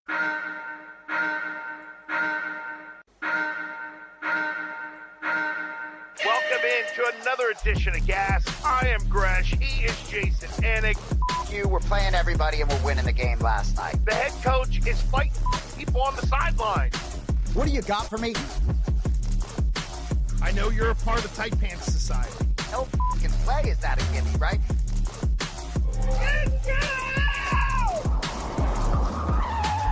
Welcome into another edition of Gas. I am Gresh. He is Jayson Anik. You were playing everybody and we're winning the game last night. The head coach is fighting people on the sideline. What do you got for me? I know you're a part of the Tight Pants Society. No fucking play is that a gimme, right?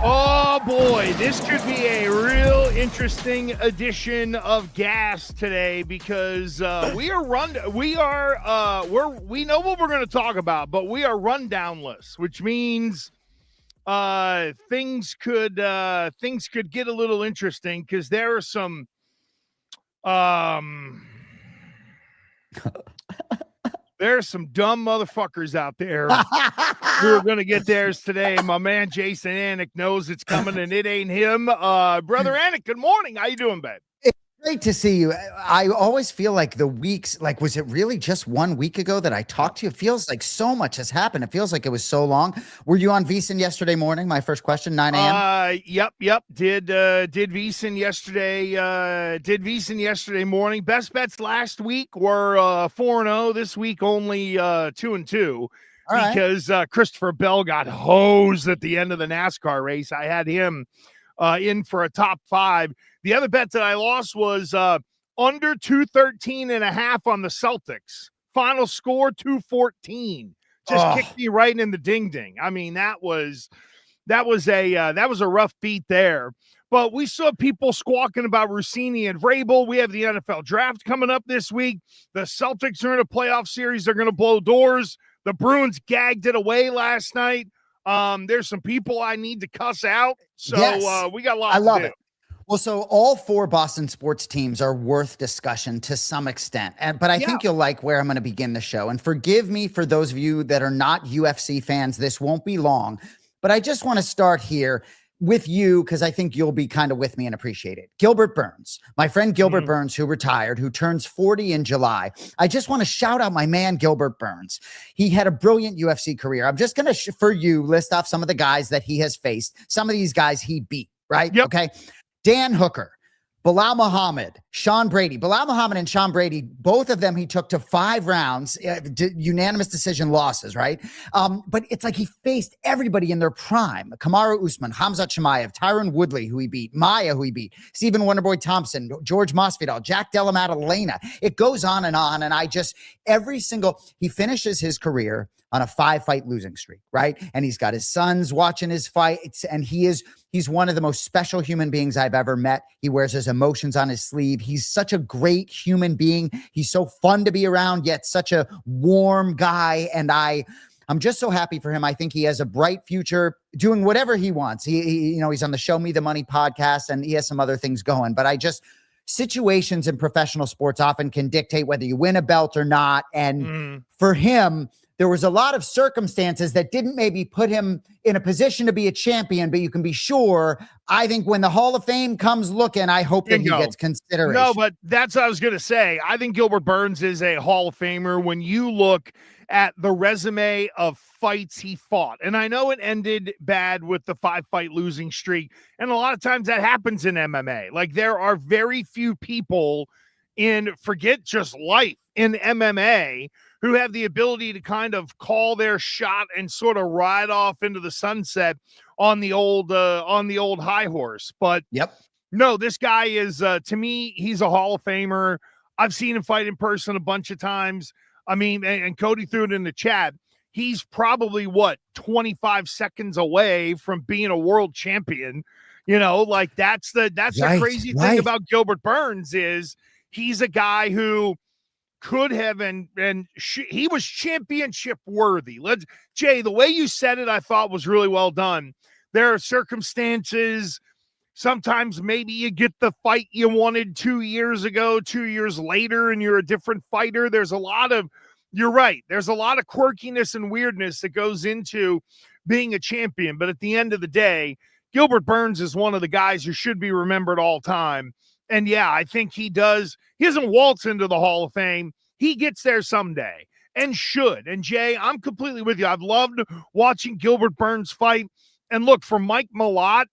Oh boy, this could be a real interesting edition of Gas today because we know what we're going to talk about, but we are rundownless, which means things could get a little interesting because there are some there's some dumb motherfuckers out there who are going to get theirs today. My man Jayson Anik knows it's coming, and it ain't him. Brother Anik, good morning. How you doing, babe? Great to see you. I always feel like the weeks, like, was it really just 1 week ago that I talked to you? It feels like so much has happened. It feels like it was so long. Were you on VSiN yesterday morning? My first question, 9 a.m. Yep. Did VSiN yesterday morning. Best bets last week were 4-0. This week only 2-2. Because Christopher Bell got hosed at the end of the NASCAR race. I had him in for a top 5. The other bet that I lost was under 213.5 on the Celtics. Final score 214. Just kicked me right in the ding ding. I mean, that was a rough beat there. But we saw people squawking about Russini and Vrabel. We have the NFL draft coming up this week. The Celtics are in a playoff series. They're going to blow doors. The Bruins gagged it away last night. There's some people I need to cuss out. So yes. We got lots to do. I love it. Well, so all 4 Boston sports teams are worth discussion to some extent. But I think you'll like where I'm going to begin the show. And forgive me for those of you that are not UFC fans. This won't be long. But I just want to start here with you because I think you'll be kind of with me and appreciate it. Gilbert Burns, my friend Gilbert Burns, who retired, who turns 40 in July. I just want to shout out my man, Gilbert Burns. He had a brilliant UFC career. I'm just going to, for you, list off some of the guys that he has faced. Some of these guys he beat, right? Yep. Okay. Dan Hooker, Bilal Muhammad, Sean Brady. Bilal Muhammad and Sean Brady, both of them he took to 5 rounds, unanimous decision losses, right? But it's like he faced everybody in their prime. Kamaru Usman, Khamzat Chimaev, Tyron Woodley, who he beat, Maya, who he beat, Stephen Wonderboy Thompson, George Masvidal, Jack Della Maddalena. It goes on. And I just, he finishes his career on a 5-fight losing streak, right? And he's got his sons watching his fights, and he's one of the most special human beings I've ever met. He wears his emotions on his sleeve. He's such a great human being. He's so fun to be around, yet such a warm guy. And I'm just so happy for him. I think he has a bright future doing whatever he wants. He's on the Show Me the Money podcast, and he has some other things going. But situations in professional sports often can dictate whether you win a belt or not. And for him, there was a lot of circumstances that didn't maybe put him in a position to be a champion, but you can be sure, I think when the Hall of Fame comes looking, I hope that he gets consideration. No, but that's what I was going to say. I think Gilbert Burns is a Hall of Famer when you look at the resume of fights he fought. And I know it ended bad with the 5-fight losing streak. And a lot of times that happens in MMA. Like, there are very few people forget just life in MMA who have the ability to kind of call their shot and sort of ride off into the sunset on the old high horse. But no, this guy is, to me, he's a Hall of Famer. I've seen him fight in person a bunch of times. I mean, and Cody threw it in the chat. He's probably 25 seconds away from being a world champion. Like that's the crazy thing about Gilbert Burns is he's a guy who could have he was championship worthy. Jay, the way you said it, I thought was really well done. There are circumstances. Sometimes maybe you get the fight you wanted 2 years ago, 2 years later, and you're a different fighter. You're right. There's a lot of quirkiness and weirdness that goes into being a champion. But at the end of the day, Gilbert Burns is one of the guys who should be remembered all time. And yeah, I think he does. He doesn't waltz into the Hall of Fame. He gets there someday and should. And Jay, I'm completely with you. I've loved watching Gilbert Burns fight. And look, for Mike Malott,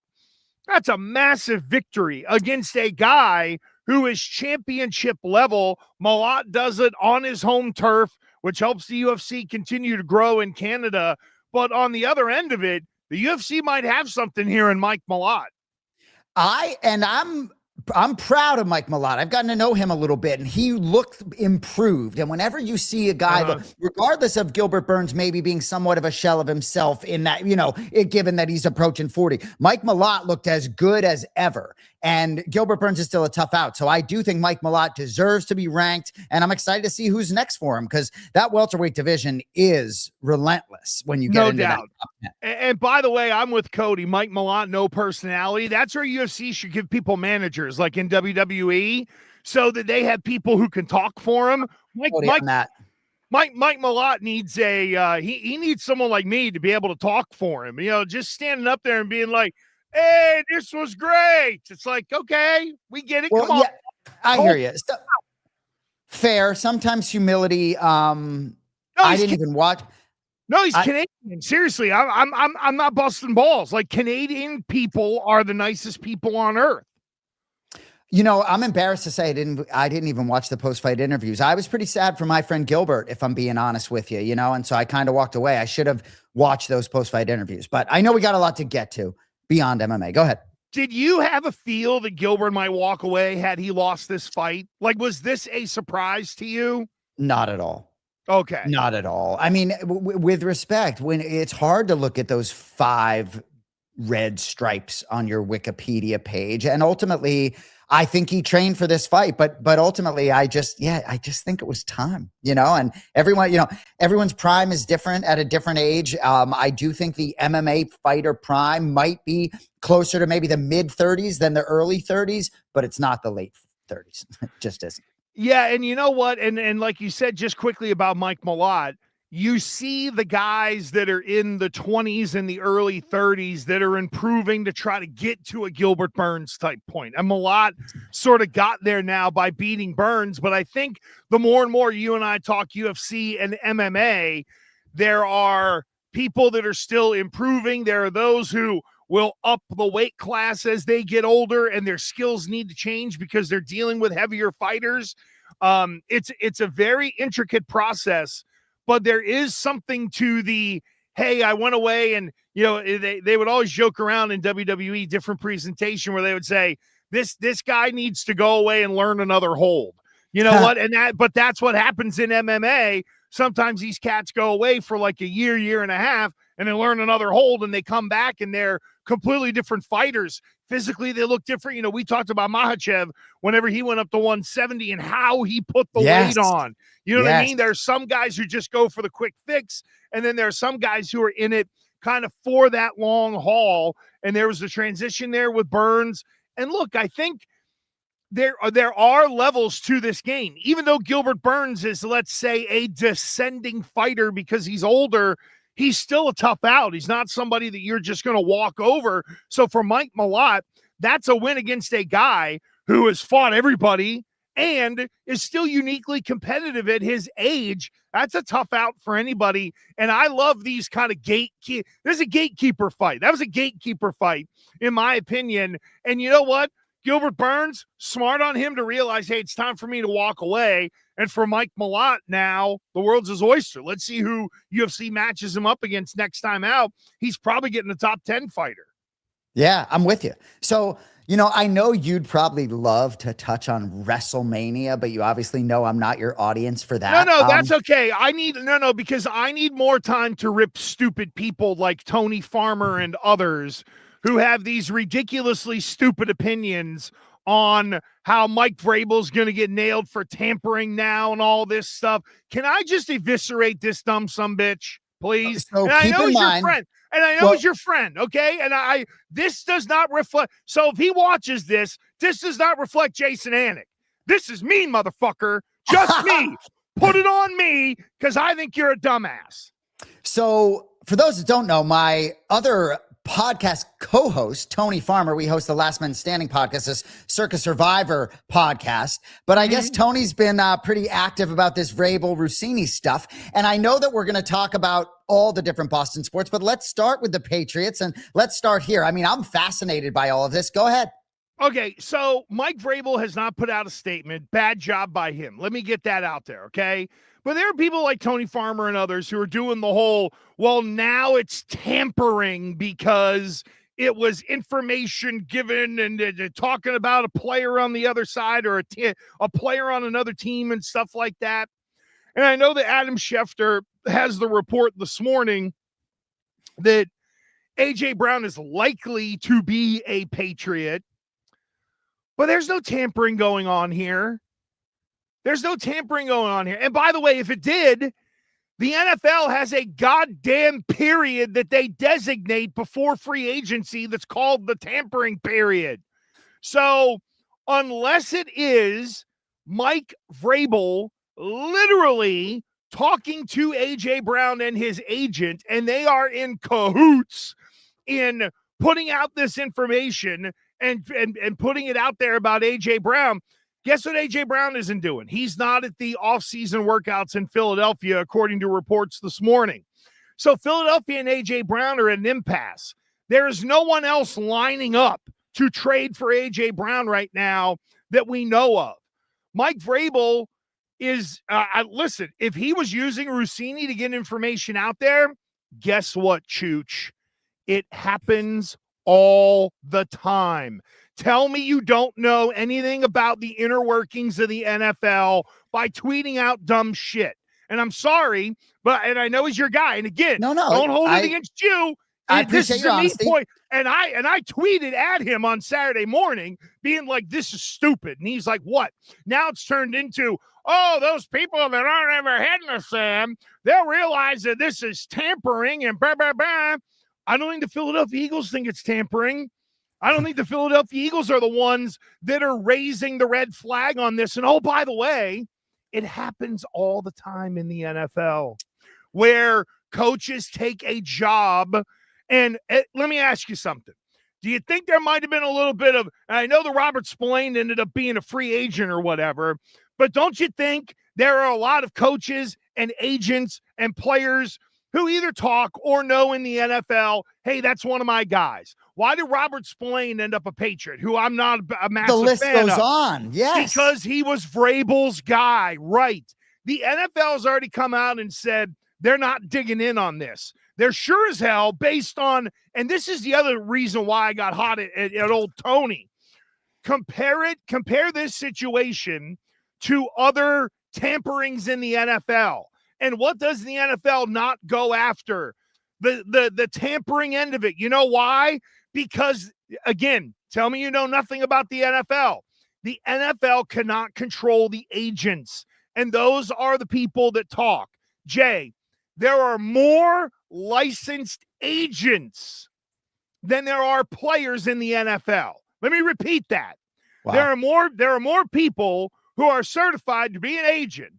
that's a massive victory against a guy who is championship level. Malott does it on his home turf, which helps the UFC continue to grow in Canada. But on the other end of it, the UFC might have something here in Mike Malott. I'm proud of Mike Malott. I've gotten to know him a little bit, and he looked improved. And whenever you see a guy, regardless of Gilbert Burns maybe being somewhat of a shell of himself in that, given that he's approaching 40, Mike Malott looked as good as ever. And Gilbert Burns is still a tough out. So I do think Mike Malott deserves to be ranked, and I'm excited to see who's next for him, because that welterweight division is relentless when you get into doubt. That. And by the way, I'm with Cody. Mike Malott, no personality. That's where UFC should give people managers, like in WWE, so that they have people who can talk for him. Mike Malott needs he needs someone like me to be able to talk for him. Just standing up there and being like, hey, this was great. It's like, okay, we get it. Come on. Yeah, I hear you. Fair. Sometimes humility. I didn't even watch. No, he's Canadian. Seriously, I'm not busting balls. Like, Canadian people are the nicest people on earth. I'm embarrassed to say I didn't even watch the post-fight interviews. I was pretty sad for my friend Gilbert, if I'm being honest with you, and so I kind of walked away. I should have watched those post-fight interviews, but I know we got a lot to get to beyond MMA. Go ahead. Did you have a feel that Gilbert might walk away had he lost this fight? Like, was this a surprise to you? Not at all. Okay. Not at all. I mean, with respect, when it's hard to look at those 5 red stripes on your Wikipedia page, and ultimately I think he trained for this fight, but ultimately I just think it was time, and everyone's prime is different at a different age. I do think the MMA fighter prime might be closer to maybe the mid 30s than the early 30s, but it's not the late 30s. It just isn't. Yeah. And you know what? And like you said, just quickly about Mike Malott, you see the guys that are in the 20s and the early 30s that are improving to try to get to a Gilbert Burns type point. And Malott sort of got there now by beating Burns. But I think the more and more you and I talk UFC and MMA, there are people that are still improving. There are those who will up the weight class as they get older, and their skills need to change because they're dealing with heavier fighters. It's a very intricate process. But there is something to the, hey, I went away, and, they would always joke around in WWE, different presentation, where they would say, this guy needs to go away and learn another hold. You know what? But that's what happens in MMA. Sometimes these cats go away for like a year and a half, and they learn another hold, and they come back and they're completely different fighters. Physically, they look different. We talked about Makhachev whenever he went up to 170 and how he put the weight on. You know what I mean? There's some guys who just go for the quick fix, and then there are some guys who are in it kind of for that long haul. And there was a transition there with Burns. And look, I think there are levels to this game. Even though Gilbert Burns is, let's say, a descending fighter because he's older, he's still a tough out. He's not somebody that you're just going to walk over. So for Mike Malott, that's a win against a guy who has fought everybody and is still uniquely competitive at his age. That's a tough out for anybody. And I love these kind of there's a gatekeeper fight. That was a gatekeeper fight, in my opinion. And you know what? Gilbert Burns, smart on him to realize, hey, it's time for me to walk away. And for Mike Malott now, the world's his oyster. Let's see who UFC matches him up against next time out. He's probably getting a top 10 fighter. Yeah, I'm with you. So, I know you'd probably love to touch on WrestleMania, but you obviously know I'm not your audience for that. No, that's okay. Because I need more time to rip stupid people like Tony Farmer and others who have these ridiculously stupid opinions on how Mike Vrabel's going to get nailed for tampering now and all this stuff. Can I just eviscerate this dumb sumbitch, please? So I know he's your friend. And I know he's your friend, okay? And this does not reflect. So if he watches this does not reflect Jayson Anik. This is me, motherfucker. Just me. Put it on me, because I think you're a dumbass. So for those that don't know, my other podcast co-host, Tony Farmer. We host the Last Man Standing podcast, this Circa Survivor podcast. But I guess Tony's been pretty active about this Vrabel Russini stuff. And I know that we're going to talk about all the different Boston sports, but let's start with the Patriots and let's start here. I mean, I'm fascinated by all of this. Go ahead. Okay, so Mike Vrabel has not put out a statement. Bad job by him. Let me get that out there, okay? But there are people like Tony Farmer and others who are doing the whole, well, now it's tampering because it was information given and talking about a player on the other side or a player on another team and stuff like that. And I know that Adam Schefter has the report this morning that A.J. Brown is likely to be a Patriot. But there's no tampering going on here. There's no tampering going on here. And by the way, if it did, the NFL has a goddamn period that they designate before free agency that's called the tampering period. So unless it is Mike Vrabel literally talking to A.J. Brown and his agent, and they are in cahoots in putting out this information and putting it out there about A.J. Brown, guess what A.J. Brown isn't doing? He's not at the offseason workouts in Philadelphia, according to reports this morning. So Philadelphia and A.J. Brown are at an impasse. There is no one else lining up to trade for A.J. Brown right now that we know of. Mike Vrabel is, listen, if he was using Russini to get information out there, guess what, Chooch? It happens all the time. Tell me you don't know anything about the inner workings of the NFL by tweeting out dumb shit. And I'm sorry, and I know he's your guy. And again, don't hold it against you. I appreciate your honesty. Point. And I tweeted at him on Saturday morning being like, this is stupid. And he's like, what? Now it's turned into, oh, those people that aren't ever hitting the Sam, they'll realize that this is tampering and blah, blah, blah. I don't think the Philadelphia Eagles think it's tampering. I don't think the Philadelphia Eagles are the ones that are raising the red flag on this. And oh, by the way, it happens all the time in the NFL where coaches take a job. And let me ask you something. Do you think there might have been a little bit of, and I know the Robert Spillane ended up being a free agent or whatever, but don't you think there are a lot of coaches and agents and players who either talk or know in the NFL, hey, that's one of my guys? Why did Robert Spillane end up a Patriot, who I'm not a massive fan of? The list goes on, yes. Because he was Vrabel's guy, right. The NFL has already come out and said they're not digging in on this. They're sure as hell based on, and this is the other reason why I got hot at old Tony. Compare this situation to other tamperings in the NFL. And what does the NFL not go after? The tampering end of it. You know why? Because, again, tell me you know nothing about the NFL. The NFL cannot control the agents, and those are the people that talk. Jay, there are more licensed agents than there are players in the NFL. Let me repeat that. Wow. There are more people who are certified to be an agent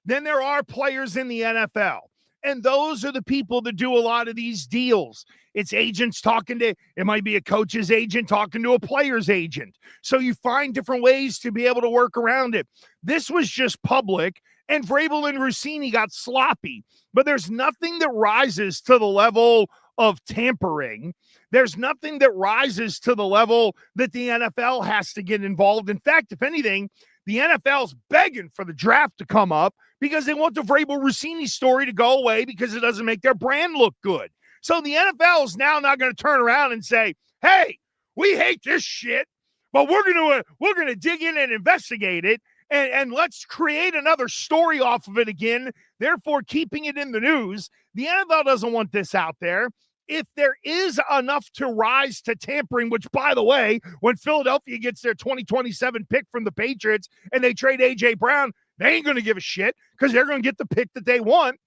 than there are players in the NFL. And those are the people that do a lot of these deals. It's agents talking to, it might be a coach's agent talking to a player's agent. So you find different ways to be able to work around it. This was just public, and Vrabel and Russini got sloppy. But there's nothing that rises to the level of tampering. There's nothing that rises to the level that the NFL has to get involved. In fact, if anything, the NFL's begging for the draft to come up because they want the Vrabel Russini story to go away because it doesn't make their brand look good. So the NFL is now not going to turn around and say, hey, we hate this shit, but we're going to dig in and investigate it, and let's create another story off of it again, therefore keeping it in the news. The NFL doesn't want this out there. If there is enough to rise to tampering, which, by the way, when Philadelphia gets their 2027 pick from the Patriots and they trade A.J. Brown, they ain't going to give a shit because they're going to get the pick that they want.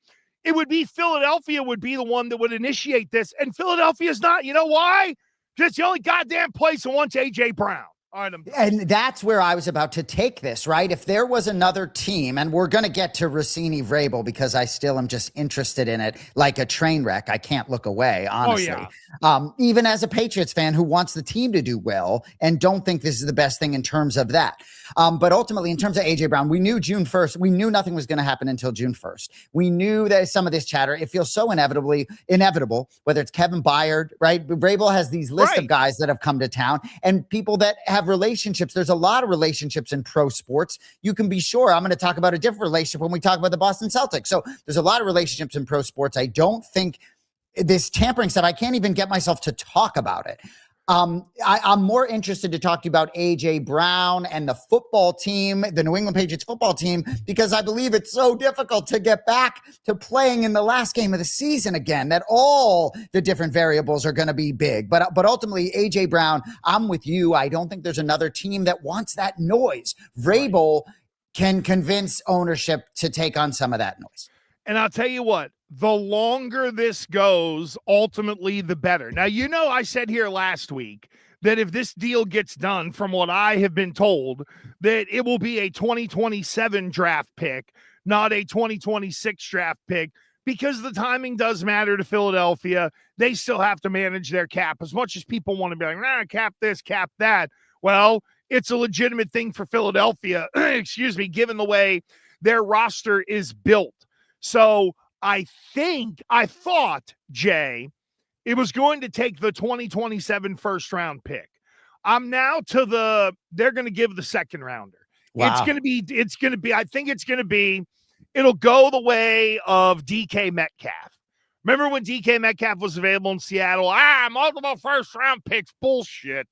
It would be Philadelphia would be the one that would initiate this, and Philadelphia's not. You know why? Because it's the only goddamn place that wants A.J. Brown. All right, and that's where I was about to take this, right? If there was another team, and we're going to get to Russini Vrabel because I still am just interested in it like a train wreck. I can't look away, honestly. Oh, yeah. Even as a Patriots fan who wants the team to do well and don't think this is the best thing in terms of that. But ultimately, in terms of A.J. Brown, we knew June 1st. We knew nothing was going to happen until June 1st. We knew that some of this chatter, it feels so inevitable, whether it's Kevin Byard, right? Vrabel has these lists of guys that have come to town and people that have relationships. There's a lot of relationships in pro sports. You can be sure I'm going to talk about a different relationship when we talk about the Boston Celtics. So there's a lot of relationships in pro sports. I don't think this tampering stuff, I can't even get myself to talk about it. I'm more interested to talk to you about A.J. Brown and the football team, the New England Patriots football team, because I believe it's so difficult to get back to playing in the last game of the season again, that all the different variables are going to be big. But ultimately, A.J. Brown, I'm with you. I don't think there's another team that wants that noise. Vrabel can convince ownership to take on some of that noise. And I'll tell you what, the longer this goes, ultimately, the better. Now, I said here last week that if this deal gets done, from what I have been told, that it will be a 2027 draft pick, not a 2026 draft pick, because the timing does matter to Philadelphia. They still have to manage their cap. As much as people want to be like, cap this, cap that. Well, it's a legitimate thing for Philadelphia, given the way their roster is built. So I thought, Jay, it was going to take the 2027 first round pick. I'm now to they're going to give the second rounder. Wow. I think it's going to be, it'll go the way of DK Metcalf. Remember when DK Metcalf was available in Seattle? Multiple first round picks, bullshit.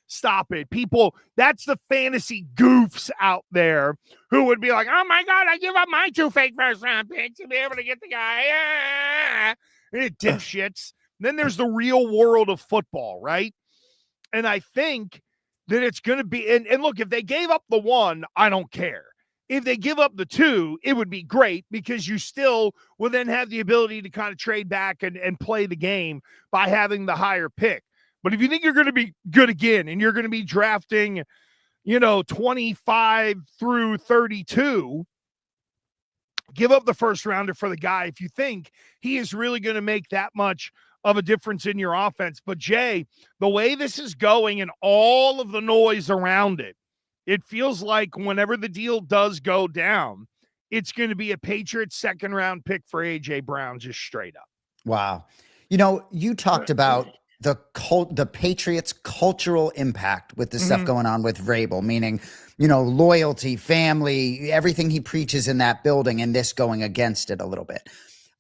Stop it. People, that's the fantasy goofs out there who would be like, oh my God, I give up my 2 fake first round picks to be able to get the guy. Dipshits. Then there's the real world of football, right? And I think that it's going to be, and look, if they gave up the 1, I don't care. If they give up the 2, it would be great because you still will then have the ability to kind of trade back and play the game by having the higher pick. But if you think you're going to be good again and you're going to be drafting, 25 through 32, give up the first rounder for the guy if you think he is really going to make that much of a difference in your offense. But Jay, the way this is going and all of the noise around it, it feels like whenever the deal does go down, it's going to be a Patriots second round pick for A.J. Brown, just straight up. Wow. You talked about the Patriots' cultural impact with the stuff going on with Vrabel, meaning, loyalty, family, everything he preaches in that building, and this going against it a little bit.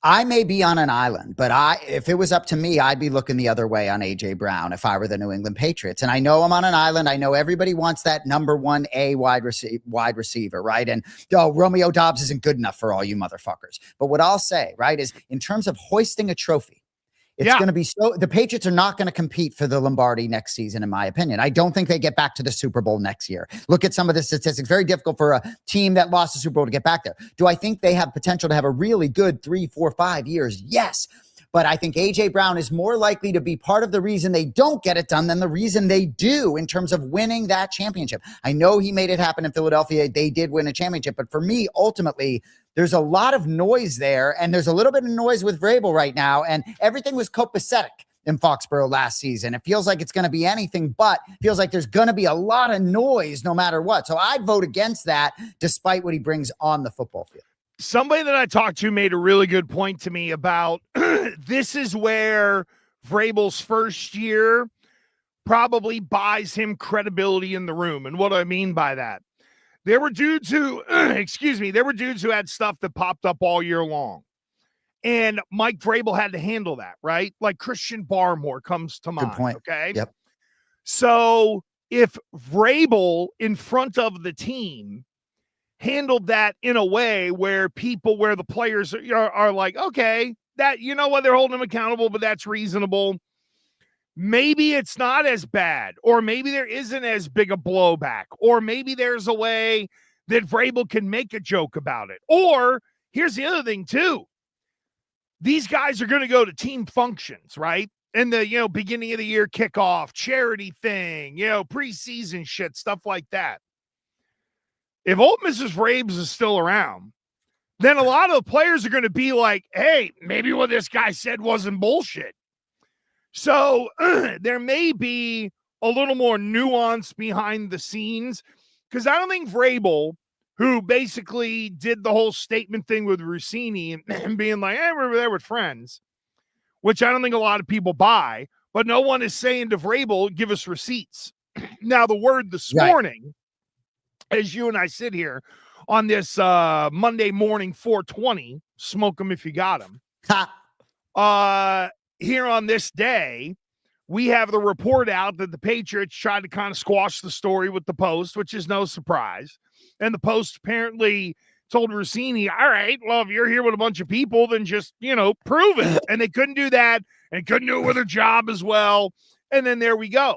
I may be on an island, but if it was up to me, I'd be looking the other way on A.J. Brown if I were the New England Patriots. And I know I'm on an island. I know everybody wants that number 1A wide receiver, right? And Romeo Doubs isn't good enough for all you motherfuckers. But what I'll say, right, is in terms of hoisting a trophy, it's going to be the Patriots are not going to compete for the Lombardi next season, in my opinion. I don't think they get back to the Super Bowl next year. Look at some of the statistics. Very difficult for a team that lost the Super Bowl to get back there. Do I think they have potential to have a really good 3, 4, 5 years? Yes. But I think A.J. Brown is more likely to be part of the reason they don't get it done than the reason they do in terms of winning that championship. I know he made it happen in Philadelphia. They did win a championship. But for me, ultimately, there's a lot of noise there. And there's a little bit of noise with Vrabel right now. And everything was copacetic in Foxborough last season. It feels like it's going to be anything but. It feels like there's going to be a lot of noise no matter what. So I'd vote against that despite what he brings on the football field. Somebody that I talked to made a really good point to me about this is where Vrabel's first year probably buys him credibility in the room. And what do I mean by that? There were dudes who, who had stuff that popped up all year long. And Mike Vrabel had to handle that, right? Like Christian Barmore comes to mind. Good point. Okay. Yep. So if Vrabel in front of the team handled that in a way where the players are like, okay, that, they're holding him accountable, but that's reasonable. Maybe it's not as bad, or maybe there isn't as big a blowback, or maybe there's a way that Vrabel can make a joke about it. Or here's the other thing too. These guys are going to go to team functions, right? in the, beginning of the year kickoff, charity thing, preseason shit, stuff like that. If old Mrs. Vrabes is still around, then a lot of the players are going to be like, hey, maybe what this guy said wasn't bullshit. So there may be a little more nuance behind the scenes, because I don't think Vrabel, who basically did the whole statement thing with Russini and being like, hey, we're there with friends, which I don't think a lot of people buy, but no one is saying to Vrabel, give us receipts. Now, the word this morning, as you and I sit here on this Monday morning 420, smoke them if you got them. Here on this day, we have the report out that the Patriots tried to kind of squash the story with the Post, which is no surprise. And the Post apparently told Russini, all right, well, if you're here with a bunch of people, then just, prove it. And they couldn't do that, and couldn't do it with their job as well. And then there we go.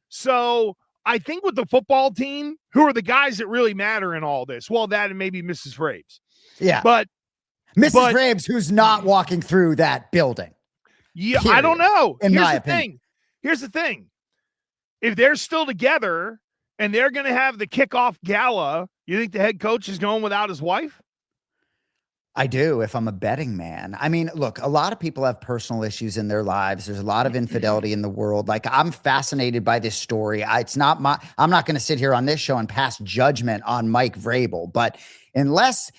So I think with the football team, who are the guys that really matter in all this? Well, that and maybe Mrs. Vrabes. Yeah. But Mrs. Vrabes, who's not walking through that building. Yeah, period. I don't know. In my opinion. Here's the thing. If they're still together and they're going to have the kickoff gala, you think the head coach is going without his wife? I do, if I'm a betting man. I mean, look, a lot of people have personal issues in their lives. There's a lot of infidelity in the world. Like, I'm fascinated by this story. I'm not going to sit here on this show and pass judgment on Mike Vrabel, but unless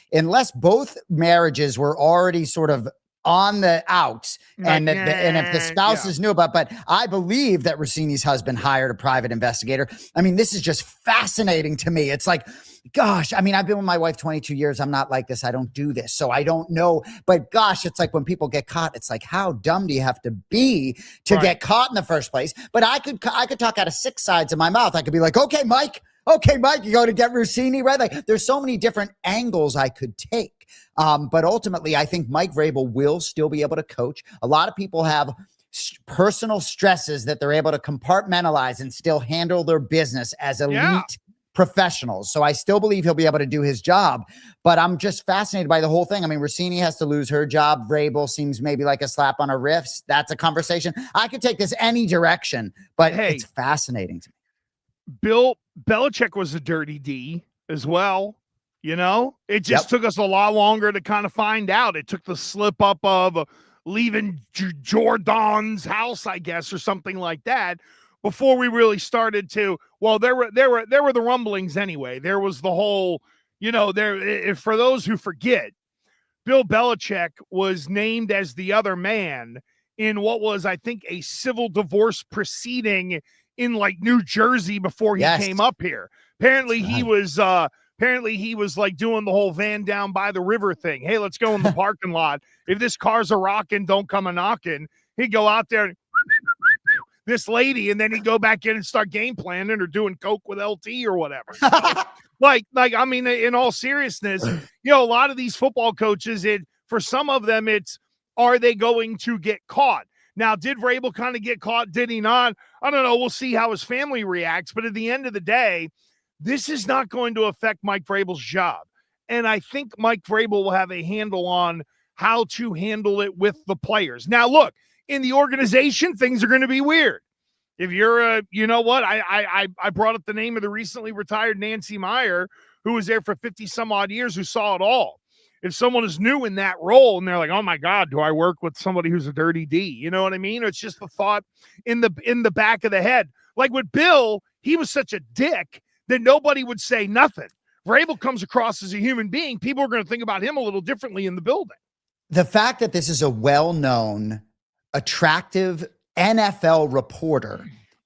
both marriages were already sort of on the outs, and if the spouses knew about, but I believe that Russini's husband hired a private investigator. I mean, this is just fascinating to me. It's like, gosh, I mean, I've been with my wife 22 years. I'm not like this. I don't do this. So I don't know. But gosh, it's like when people get caught, it's like, how dumb do you have to be to get caught in the first place? But I could talk out of 6 sides of my mouth. I could be like, okay, Mike, you go to get Russini, right? Like, there's so many different angles I could take. But ultimately, I think Mike Vrabel will still be able to coach. A lot of people have personal stresses that they're able to compartmentalize and still handle their business as elite professionals. So I still believe he'll be able to do his job, but I'm just fascinated by the whole thing. I mean, Russini has to lose her job. Vrabel seems maybe like a slap on her wrist. That's a conversation. I could take this any direction, but it's fascinating to me. Bill Belichick was a dirty D as well. It just took us a lot longer to kind of find out. It took the slip up of leaving Jordan's house, I guess, or something like that, before we really started to. Well, there were the rumblings anyway. There was the whole, for those who forget, Bill Belichick was named as the other man in what was, I think, a civil divorce proceeding in like New Jersey before he came up here. Apparently he was like doing the whole van down by the river thing. Hey, let's go in the parking lot. If this car's a rocking, don't come a knocking. He'd go out there and this lady, and then he'd go back in and start game planning or doing coke with LT or whatever. like, I mean, in all seriousness, a lot of these football coaches, for some of them, it's, are they going to get caught? Now, did Vrabel kind of get caught? Did he not? I don't know. We'll see how his family reacts. But at the end of the day, this is not going to affect Mike Vrabel's job. And I think Mike Vrabel will have a handle on how to handle it with the players. Now, look, in the organization, things are going to be weird. If you're I brought up the name of the recently retired Nancy Meyer, who was there for 50 some odd years, who saw it all. If someone is new in that role and they're like, oh my God, do I work with somebody who's a dirty D? You know what I mean? It's just the thought in the back of the head. Like with Bill, he was such a dick that nobody would say nothing. Vrabel comes across as a human being. People are going to think about him a little differently in the building. The fact that this is a well-known, attractive NFL reporter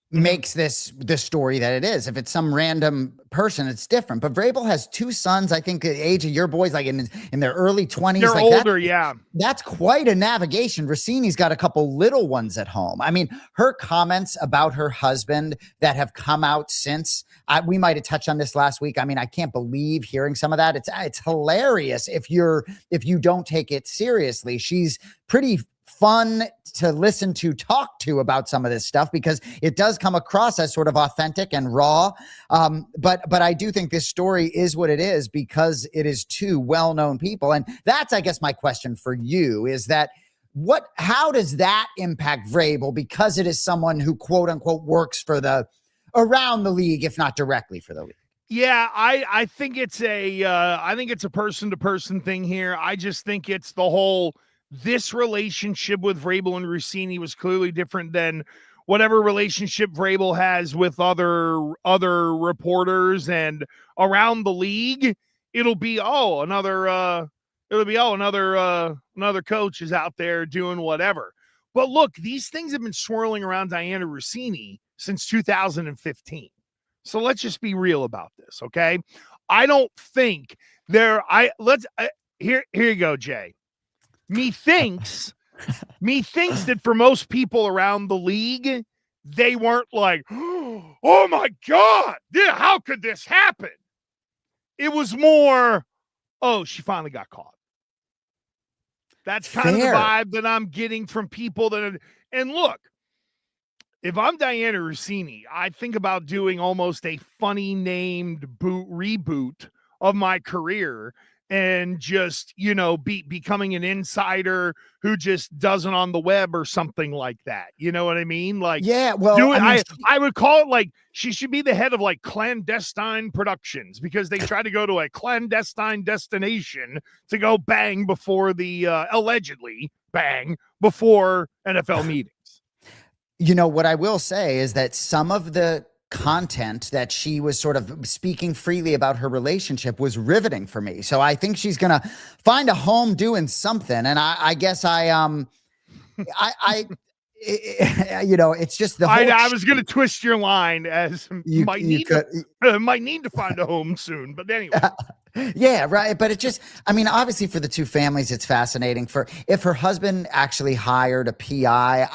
makes this the story that it is. If it's some random person, it's different. But Vrabel has 2 sons, I think, the age of your boys, like in their early 20s. They're like older, That's quite a navigation. Russini's got a couple little ones at home. I mean, her comments about her husband that have come out since, we might have touched on this last week. I mean, I can't believe hearing some of that. It's hilarious if you don't take it seriously. She's pretty fun to listen to, talk to about some of this stuff, because it does come across as sort of authentic and raw. But I do think this story is what it is because it is 2 well-known people. And that's, I guess, my question for you is that how does that impact Vrabel, because it is someone who quote unquote works for around the league, if not directly for the league? Yeah, I think it's a person to person thing here. I just think it's the whole, this relationship with Vrabel and Russini was clearly different than whatever relationship Vrabel has with other reporters and around the league. It'll be another coach is out there doing whatever. But look, these things have been swirling around Dianna Russini since 2015. So let's just be real about this, okay? I don't think here you go, Jay. Methinks that for most people around the league, they weren't like, oh my God, how could this happen? It was more, oh, she finally got caught. That's kind of the vibe that I'm getting from people and look, if I'm Dianna Russini, I think about doing almost a funny named reboot of my career and just, becoming an insider who just does it on the web or something like that. You know what I mean? Like, yeah, well, I would call it like she should be the head of like clandestine productions, because they try to go to a clandestine destination to go bang before allegedly bang before NFL meetings. What I will say is that some of the content that she was sort of speaking freely about her relationship was riveting for me. So I think she's going to find a home doing something. And I guess it's just the whole I was going to twist your line as might need to find a home soon. But anyway. Yeah, right. But it just, obviously for the two families, it's fascinating. If her husband actually hired a PI,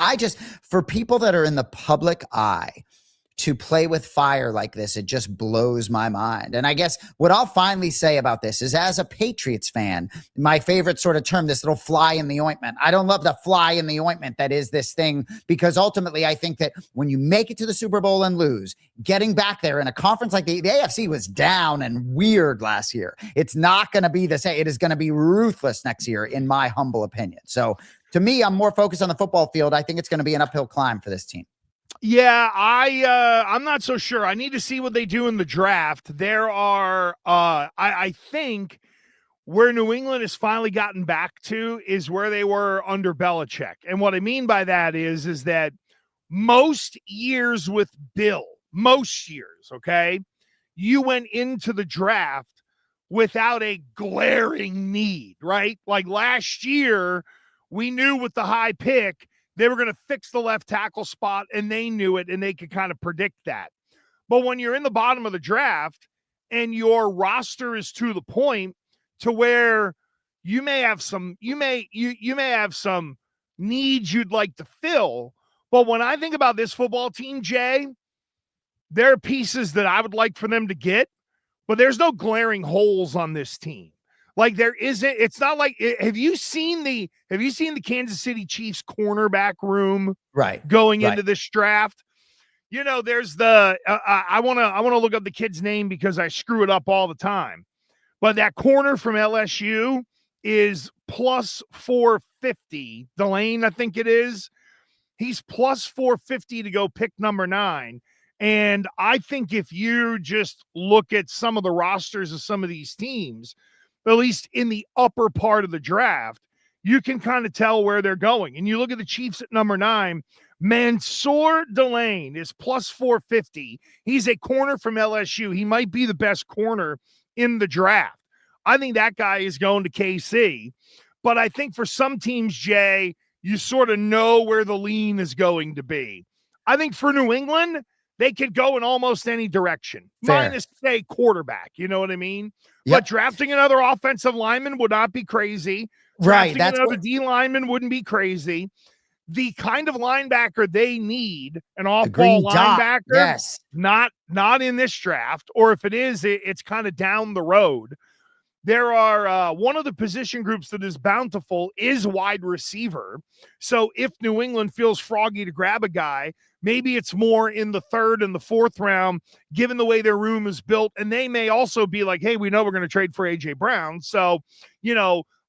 for people that are in the public eye, to play with fire like this, it just blows my mind. And I guess what I'll finally say about this is, as a Patriots fan, my favorite sort of term, this little fly in the ointment. I don't love the fly in the ointment that is this thing, because ultimately I think that when you make it to the Super Bowl and lose, getting back there in a conference like the AFC was down and weird last year. It's not going to be the same. It is going to be ruthless next year, in my humble opinion. So to me, I'm more focused on the football field. I think it's going to be an uphill climb for this team. Yeah, I'm not so sure. I need to see what they do in the draft. There are, I think where New England has finally gotten back to is where they were under Belichick. And what I mean by that is that most years with Bill, okay, you went into the draft without a glaring need, right? Like last year, we knew with the high pick, they were going to fix the left tackle spot, and they knew it, and they could kind of predict that. But when you're in the bottom of the draft and your roster is to the point to where you may have some needs you'd like to fill. But when I think about this football team, Jay, there are pieces that I would like for them to get, but there's no glaring holes on this team. Like there isn't, it's not like, have you seen the Kansas City Chiefs cornerback room going into this draft? There's I want to look up the kid's name because I screw it up all the time. But that corner from LSU is plus 450. Delane, I think it is. He's plus 450 to go pick number 9. And I think if you just look at some of the rosters of some of these teams, at least in the upper part of the draft, you can kind of tell where they're going. And you look at the Chiefs at number 9, Mansour Delane is plus 450. He's a corner from LSU. He might be the best corner in the draft. I think that guy is going to KC. But I think for some teams, Jay, you sort of know where the lean is going to be. I think for New England, they could go in almost any direction, minus, say, quarterback. You know what I mean? Yep. But drafting another offensive lineman would not be crazy. Drafting another D lineman wouldn't be crazy. The kind of linebacker they need, an off-ball linebacker, not in this draft, or if it is, it's kind of down the road. There are one of the position groups that is bountiful is wide receiver. So if New England feels froggy to grab a guy, maybe it's more in the 3rd and the 4th round, given the way their room is built. And they may also be like, hey, we know we're going to trade for A.J. Brown. So,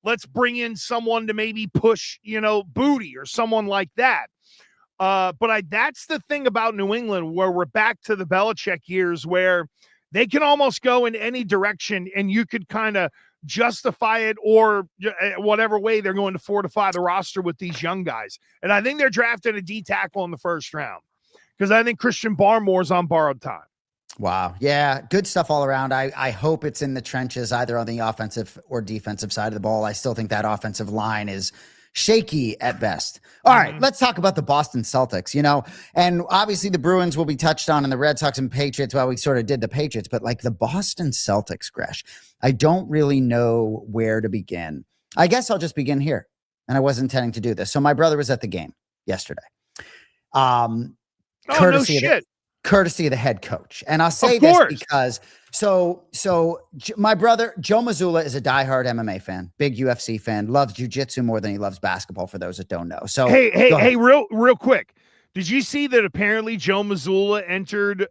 let's bring in someone to maybe push, Booty or someone like that. But that's the thing about New England, where we're back to the Belichick years, where they can almost go in any direction and you could kind of justify it, or whatever way they're going to fortify the roster with these young guys. And I think they're drafting a D tackle in the first round, because I think Christian Barmore's on borrowed time. Wow. Yeah. Good stuff all around. I hope it's in the trenches, either on the offensive or defensive side of the ball. I still think that offensive line is shaky at best. All right, let's talk about the Boston Celtics, and obviously the Bruins will be touched on, and the Red Sox and Patriots. Well, we sort of did the Patriots, but like the Boston Celtics, Gresh, I don't really know where to begin. I guess I'll just begin here. And I wasn't intending to do this. So my brother was at the game yesterday. Courtesy of the head coach. And I'll say this because my brother, Joe Mazzulla, is a diehard MMA fan, big UFC fan, loves jiu-jitsu more than he loves basketball, for those that don't know. So hey, real quick. Did you see that apparently Joe Mazzulla entered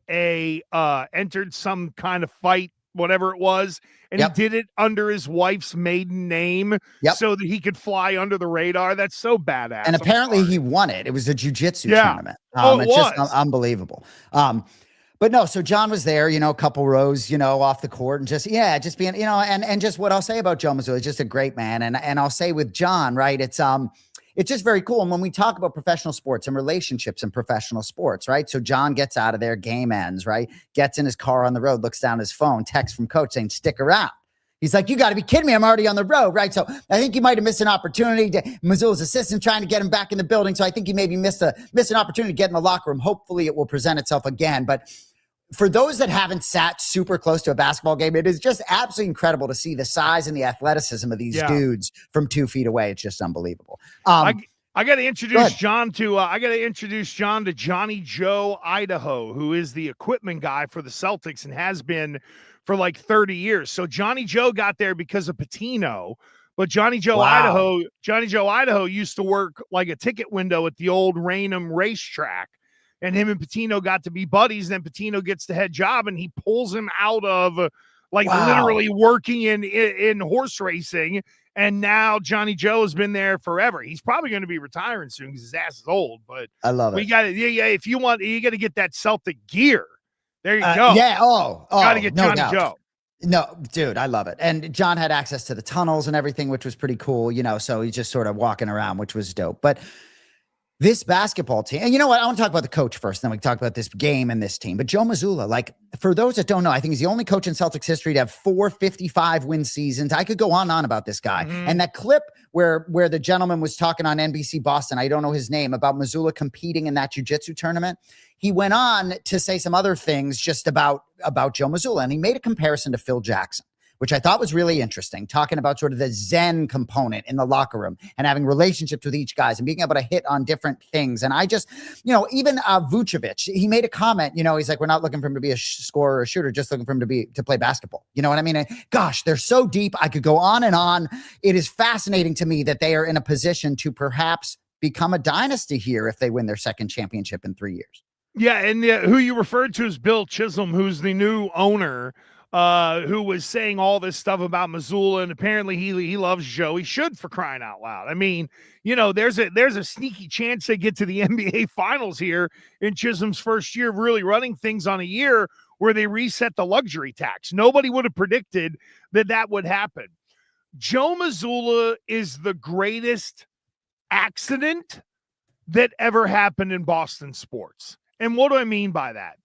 some kind of fight, whatever it was, and he did it under his wife's maiden name so that he could fly under the radar? That's so badass. And apparently he won it. It was a jiu-jitsu tournament. It's just unbelievable. But no, so John was there, a couple rows, off the court, and just being, and just what I'll say about Joe Mazzulla is just a great man. And I'll say with John, right, it's just very cool. And when we talk about professional sports and relationships in professional sports, right? So John gets out of there, game ends, right? Gets in his car on the road, looks down his phone, text from coach saying, stick around. He's like, you got to be kidding me. I'm already on the road, right? So I think you might have missed an opportunity. Mazzulla's assistant trying to get him back in the building. So I think you maybe missed an opportunity to get in the locker room. Hopefully it will present itself again. But for those that haven't sat super close to a basketball game, it is just absolutely incredible to see the size and the athleticism of these dudes from 2 feet away. It's just unbelievable. I got to introduce John to Johnny Joe Idaho, who is the equipment guy for the Celtics and has been for like 30 years. So Johnny Joe got there because of Patino, but Johnny Joe Idaho used to work like a ticket window at the old Raynham racetrack. And him and Patino got to be buddies. Then Patino gets the head job, and he pulls him out of literally working in horse racing. And now Johnny Joe has been there forever. He's probably going to be retiring soon because his ass is old. But I love it. We got it. Yeah. If you want, you got to get that Celtic gear. There you go. Yeah. Got to get Johnny Joe. No, dude, I love it. And John had access to the tunnels and everything, which was pretty cool. So he's just sort of walking around, which was dope. But this basketball team, and you know what? I want to talk about the coach first, then we can talk about this game and this team. But Joe Mazzulla, for those that don't know, I think he's the only coach in Celtics history to have 4 55-win seasons. I could go on and on about this guy. And that clip where the gentleman was talking on NBC Boston, I don't know his name, about Mazzulla competing in that jiu-jitsu tournament, he went on to say some other things just about Joe Mazzulla, and he made a comparison to Phil Jackson, which I thought was really interesting, talking about sort of the Zen component in the locker room and having relationships with each guys and being able to hit on different things. And I just, even Vucevic, he made a comment, he's like, we're not looking for him to be a scorer or a shooter, just looking for him to play basketball. You know what I mean? And gosh, they're so deep. I could go on and on. It is fascinating to me that they are in a position to perhaps become a dynasty here if they win their second championship in 3 years. Yeah, and who you referred to is Bill Chisholm, who's the new owner, who was saying all this stuff about Mazzulla, and apparently he loves Joe. He should, for crying out loud. I mean, there's a sneaky chance they get to the NBA Finals here in Chisholm's first year of really running things on a year where they reset the luxury tax. Nobody would have predicted that would happen. Joe Mazzulla is the greatest accident that ever happened in Boston sports. And what do I mean by that?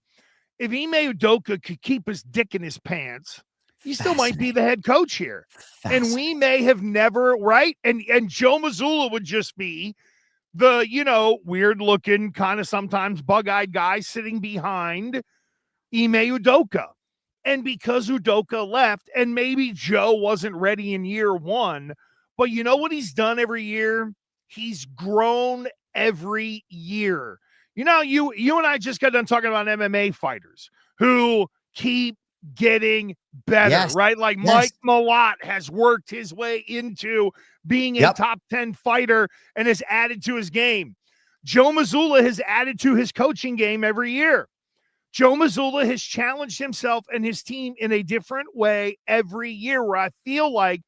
If Ime Udoka could keep his dick in his pants, he still might be the head coach here. And we may have never, right? And Joe Mazzulla would just be the, weird looking, kind of sometimes bug-eyed guy sitting behind Ime Udoka. And because Udoka left, and maybe Joe wasn't ready in year one, but you know what he's done every year? He's grown every year. You and I just got done talking about MMA fighters who keep getting better, right? Like Mike Malott has worked his way into being a top 10 fighter and has added to his game. Joe Mazzulla has added to his coaching game every year. Joe Mazzulla has challenged himself and his team in a different way every year, where I feel like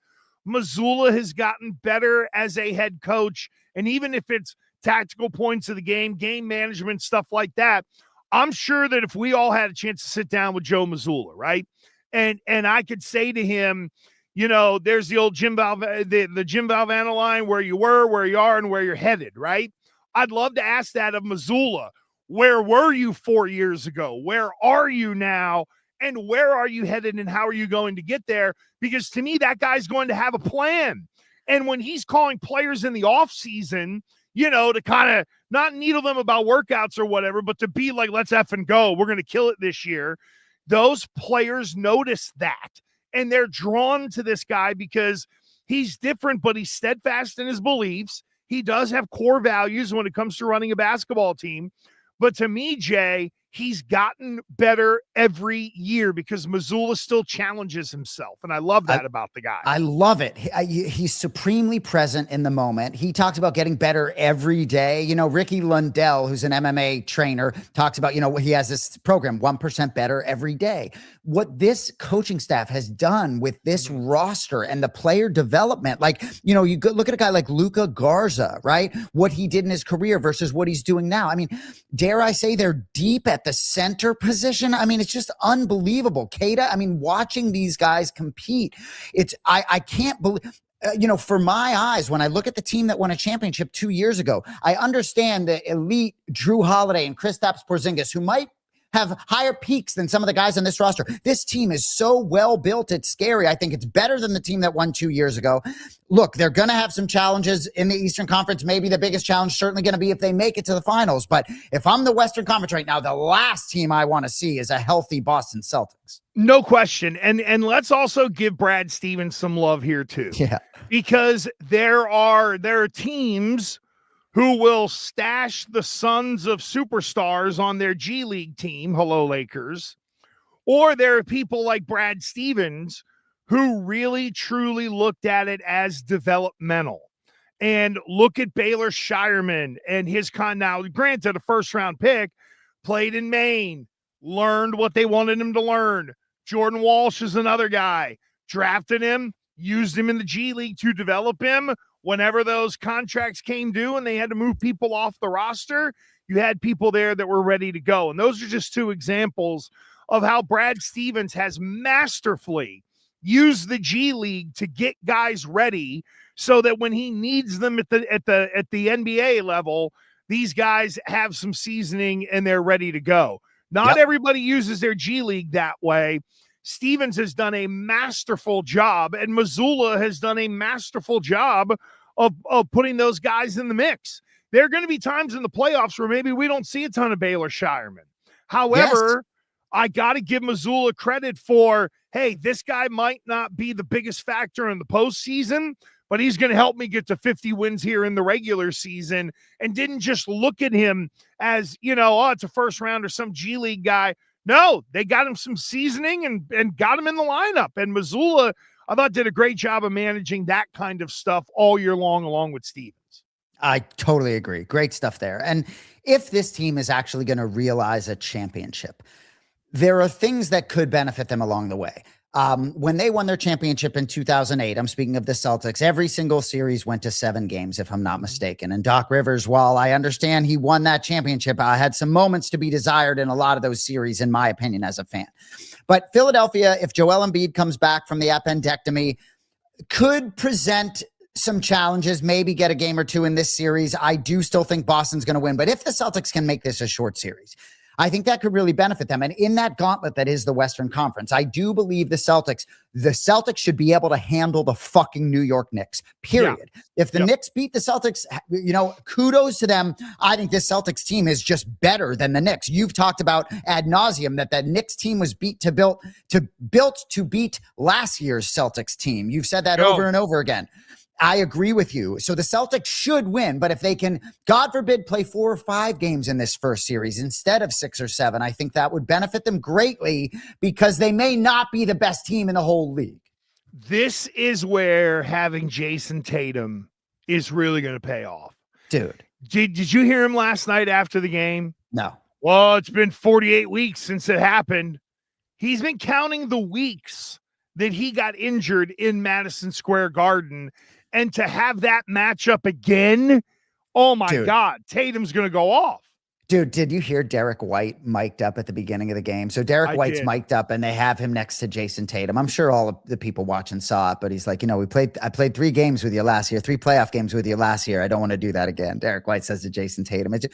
Missoula has gotten better as a head coach. And even if it's tactical points of the game, game management, stuff like that, I'm sure that if we all had a chance to sit down with Joe Missoula, right? And I could say to him, you know, there's the old Jim the Jim Valvano line, where you were, where you are, and where you're headed, right? I'd love to ask that of Missoula. Where were you 4 years ago? Where are you now? And where are you headed, and how are you going to get there? Because to me, that guy's going to have a plan. And when he's calling players in the offseason, you know, to kind of not needle them about workouts or whatever, but to be like, let's effing go. We're going to kill it this year. Those players notice that. And they're drawn to this guy because he's different, but he's steadfast in his beliefs. He does have core values when it comes to running a basketball team. But to me, Jay, he's gotten better every year because Missoula still challenges himself. And I love that about the guy. I love it. He's supremely present in the moment. He talks about getting better every day. You know, Ricky Lundell, who's an MMA trainer, talks about, you know, he has this program, 1% better every day. What this coaching staff has done with this roster and the player development, like, you know, you look at a guy like Luka Garza, right? What he did in his career versus what he's doing now. I mean, dare I say they're deep at the center position. I mean, it's just unbelievable. Keita, I mean, watching these guys compete, I can't believe, you know, for my eyes, when I look at the team that won a championship 2 years ago, I understand the elite Drew Holiday and Kristaps Porzingis, who might have higher peaks than some of the guys on this roster. This team is so well built, it's scary. I think it's better than the team that won 2 years ago. Look, they're going to have some challenges in the Eastern Conference. Maybe the biggest challenge certainly going to be if they make it to the finals. But if I'm the Western Conference right now, the last team I want to see is a healthy Boston Celtics. No question. And let's also give Brad Stevens some love here too. Yeah. Because there are teams who will stash the sons of superstars on their G League team. Hello, Lakers. Or there are people like Brad Stevens who really, truly looked at it as developmental. And look at Baylor Shireman and his now, granted, a first-round pick, played in Maine, learned what they wanted him to learn. Jordan Walsh is another guy. Drafted him, used him in the G League to develop him. Whenever those contracts came due and they had to move people off the roster, you had people there that were ready to go. And those are just two examples of how Brad Stevens has masterfully used the G League to get guys ready so that when he needs them at the NBA level, these guys have some seasoning and they're ready to go. Not everybody uses their G League that way. Stevens has done a masterful job, and Missoula has done a masterful job of putting those guys in the mix. There are going to be times in the playoffs where maybe we don't see a ton of Baylor Shireman. However, I got to give Missoula credit for, hey, this guy might not be the biggest factor in the postseason, but he's going to help me get to 50 wins here in the regular season, and didn't just look at him as, you know, oh, it's a first round or some G League guy. No, they got him some seasoning and got him in the lineup. And Missoula, I thought, did a great job of managing that kind of stuff all year long, along with Stevens. I totally agree. Great stuff there. And if this team is actually going to realize a championship, there are things that could benefit them along the way. When they won their championship in 2008, I'm speaking of the Celtics, every single series went to 7 games, if I'm not mistaken. And Doc Rivers, while I understand he won that championship, had some moments to be desired in a lot of those series, in my opinion, as a fan. But Philadelphia, if Joel Embiid comes back from the appendectomy, could present some challenges, maybe get a game or two in this series. I do still think Boston's going to win. But if the Celtics can make this a short series, I think that could really benefit them. And in that gauntlet that is the Western Conference, I do believe the Celtics should be able to handle the fucking New York Knicks, period. Yeah. If the Knicks beat the Celtics, you know, kudos to them. I think this Celtics team is just better than the Knicks. You've talked about ad nauseum that the Knicks team was built to beat last year's Celtics team. You've said that over and over again. I agree with you. So the Celtics should win, but if they can, God forbid, play 4 or 5 games in this first series instead of 6 or 7, I think that would benefit them greatly because they may not be the best team in the whole league. This is where having Jayson Tatum is really going to pay off. Dude. Did you hear him last night after the game? No. Well, it's been 48 weeks since it happened. He's been counting the weeks that he got injured in Madison Square Garden. And to have that matchup again, oh my God, Tatum's going to go off. Dude, did you hear Derek White mic'd up at the beginning of the game? So Derek White's mic'd up and they have him next to Jayson Tatum. I'm sure all of the people watching saw it, but he's like, I played 3 games with you last year, 3 playoff games with you last year. I don't want to do that again. Derek White says to Jayson Tatum. It's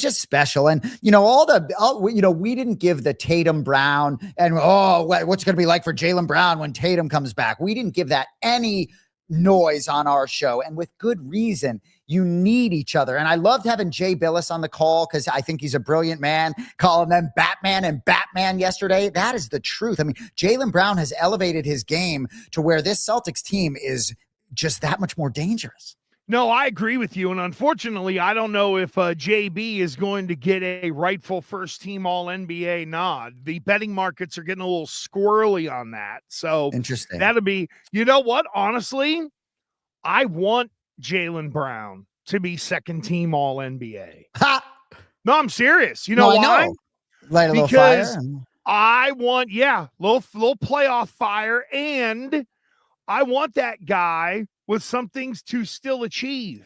just special. And, we didn't give the Tatum Brown and, what's going to be like for Jaylen Brown when Tatum comes back. We didn't give that any noise on our show, and with good reason. You need each other. And I loved having Jay Billis on the call because I think he's a brilliant man, calling them Batman and Batman yesterday. That is the truth. I mean, Jaylen Brown has elevated his game to where this Celtics team is just that much more dangerous. No, I agree with you. And unfortunately, I don't know if JB is going to get a rightful first-team All-NBA nod. The betting markets are getting a little squirrely on that. So interesting. That'll be, you know what? Honestly, I want Jaylen Brown to be second-team All-NBA. Ha! No, I'm serious. You know why? I know. Light a little because fire. I want, little playoff fire, and I want that guy with some things to still achieve.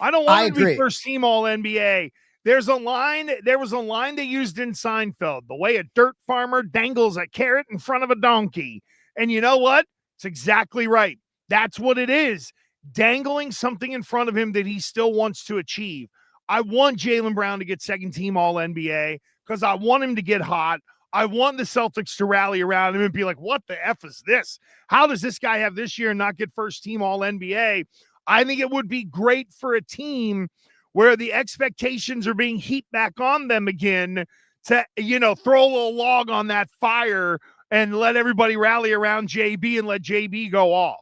I don't want him to be first team All NBA. There was a line they used in Seinfeld, the way a dirt farmer dangles a carrot in front of a donkey. And you know what? It's exactly right. That's what it is. Dangling something in front of him that he still wants to achieve. I want Jaylen Brown to get second team All NBA because I want him to get hot. I want the Celtics to rally around him and be like, what the F is this? How does this guy have this year and not get first team All NBA? I think it would be great for a team where the expectations are being heaped back on them again to, throw a little log on that fire and let everybody rally around JB and let JB go off.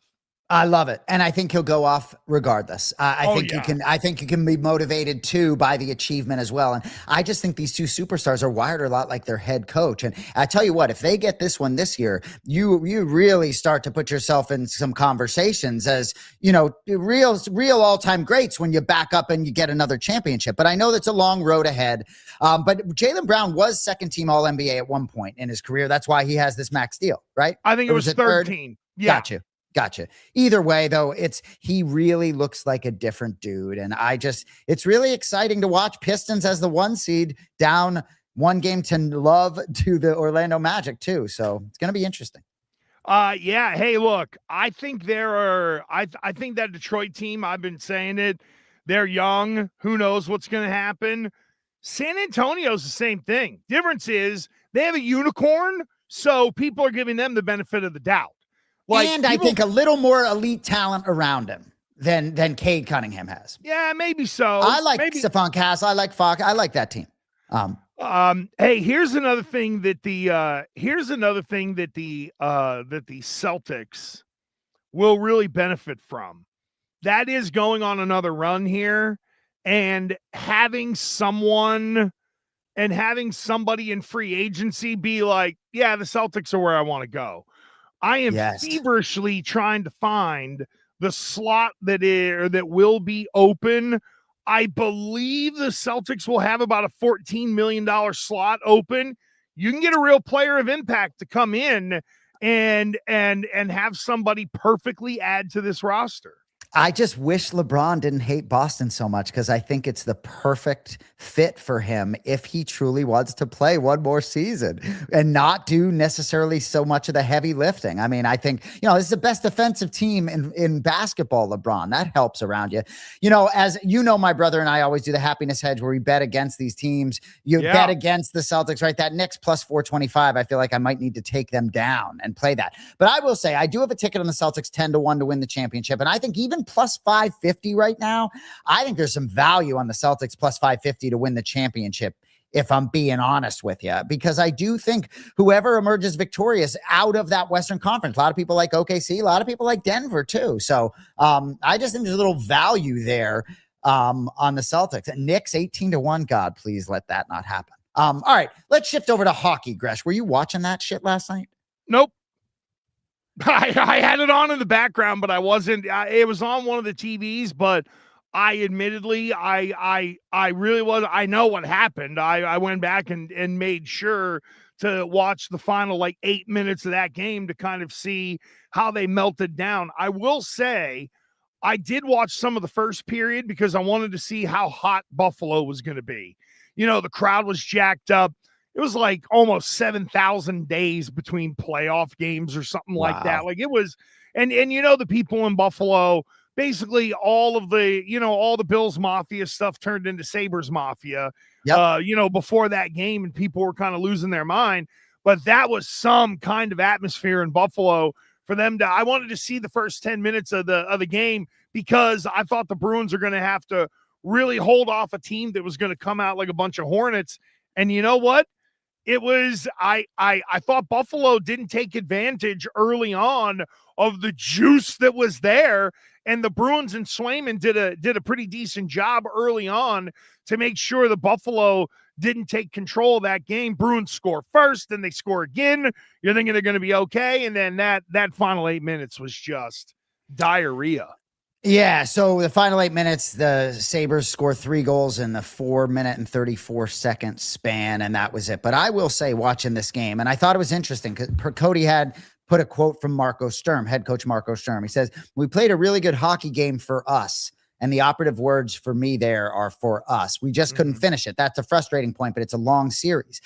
I love it. And I think he'll go off regardless. I think you can be motivated too by the achievement as well. And I just think these two superstars are wired a lot like their head coach. And I tell you what, if they get this one this year, you really start to put yourself in some conversations as, real all-time greats when you back up and you get another championship. But I know that's a long road ahead. But Jaylen Brown was second team All-NBA at one point in his career. That's why he has this max deal, right? I think it was 13. Yeah. Gotcha. Either way, though, he really looks like a different dude. And it's really exciting to watch Pistons as the 1 seed down 1 game to love to the Orlando Magic too. So it's going to be interesting. Yeah. Hey, look, I think I think that Detroit team, I've been saying it, they're young. Who knows what's going to happen? San Antonio's the same thing. Difference is they have a unicorn. So people are giving them the benefit of the doubt. I think a little more elite talent around him than Cade Cunningham has. Yeah, maybe so. I like Stephon Cass. I like Fox. I like that team. Hey, here's another thing that the Celtics will really benefit from. That is going on another run here and having somebody in free agency be like, yeah, the Celtics are where I want to go. I am feverishly trying to find the slot that will be open. I believe the Celtics will have about a $14 million slot open. You can get a real player of impact to come in and have somebody perfectly add to this roster. I just wish LeBron didn't hate Boston so much because I think it's the perfect fit for him if he truly wants to play one more season and not do necessarily so much of the heavy lifting. I mean, I think, this is the best defensive team in basketball, LeBron. That helps around you. As my brother and I always do the happiness hedge where we bet against these teams. You bet against the Celtics, right? That Knicks plus 425, I feel like I might need to take them down and play that. But I will say, I do have a ticket on the Celtics 10-1 to win the championship. And I think even plus 550 right now, I think there's some value on the Celtics plus 550 to win the championship, if I'm being honest with you, because I do think whoever emerges victorious out of that Western Conference, a lot of people like OKC, a lot of people like Denver too. So I just think there's a little value there on the Celtics. Knicks 18-1. God, please let that not happen. All right, let's shift over to hockey. Gresh, were you watching that shit last night? Nope. I had it on in the background, but I wasn't. It was on one of the TVs, but I admittedly, I really was. I know what happened. I went back and made sure to watch the final like 8 minutes of that game to kind of see how they melted down. I will say I did watch some of the first period because I wanted to see how hot Buffalo was going to be. The crowd was jacked up. It was like almost 7,000 days between playoff games or something like that. Like it was, and the people in Buffalo, basically all the Bills Mafia stuff turned into Sabres Mafia, before that game, and people were kind of losing their mind. But that was some kind of atmosphere in Buffalo for them I wanted to see the first 10 minutes of the game because I thought the Bruins are going to have to really hold off a team that was going to come out like a bunch of Hornets. And you know what? It was, I thought Buffalo didn't take advantage early on of the juice that was there. And the Bruins and Swayman did a pretty decent job early on to make sure the Buffalo didn't take control of that game. Bruins score first, then they score again. You're thinking they're going to be okay. And then that final 8 minutes was just diarrhea. Yeah, so the final 8 minutes, the Sabres score 3 goals in the 4-minute and 34-second span, and that was it. But I will say, watching this game, and I thought it was interesting because Cody had put a quote from Marco Sturm, head coach Marco Sturm. He says, "We played a really good hockey game for us." And the operative words for me there are "for us." We just couldn't finish it. That's a frustrating point, but it's a long series.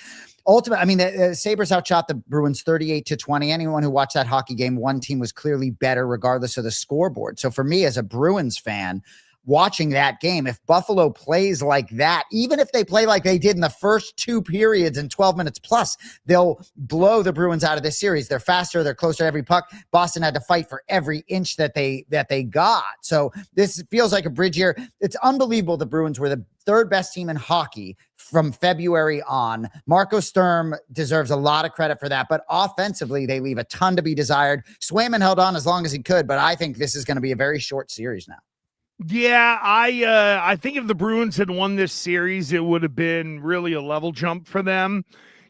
Ultimately, I mean, the Sabres outshot the Bruins 38-20. Anyone who watched that hockey game, one team was clearly better regardless of the scoreboard. So for me as a Bruins fan, watching that game, if Buffalo plays like that, even if they play like they did in the first 2 periods and 12 minutes plus, they'll blow the Bruins out of this series. They're faster. They're closer to every puck. Boston had to fight for every inch that they got. So this feels like a bridge year. It's unbelievable. The Bruins were the 3rd best team in hockey from February on. Marco Sturm deserves a lot of credit for that, but offensively, they leave a ton to be desired. Swayman held on as long as he could, but I think this is going to be a very short series now. Yeah, I think if the Bruins had won this series, it would have been really a level jump for them.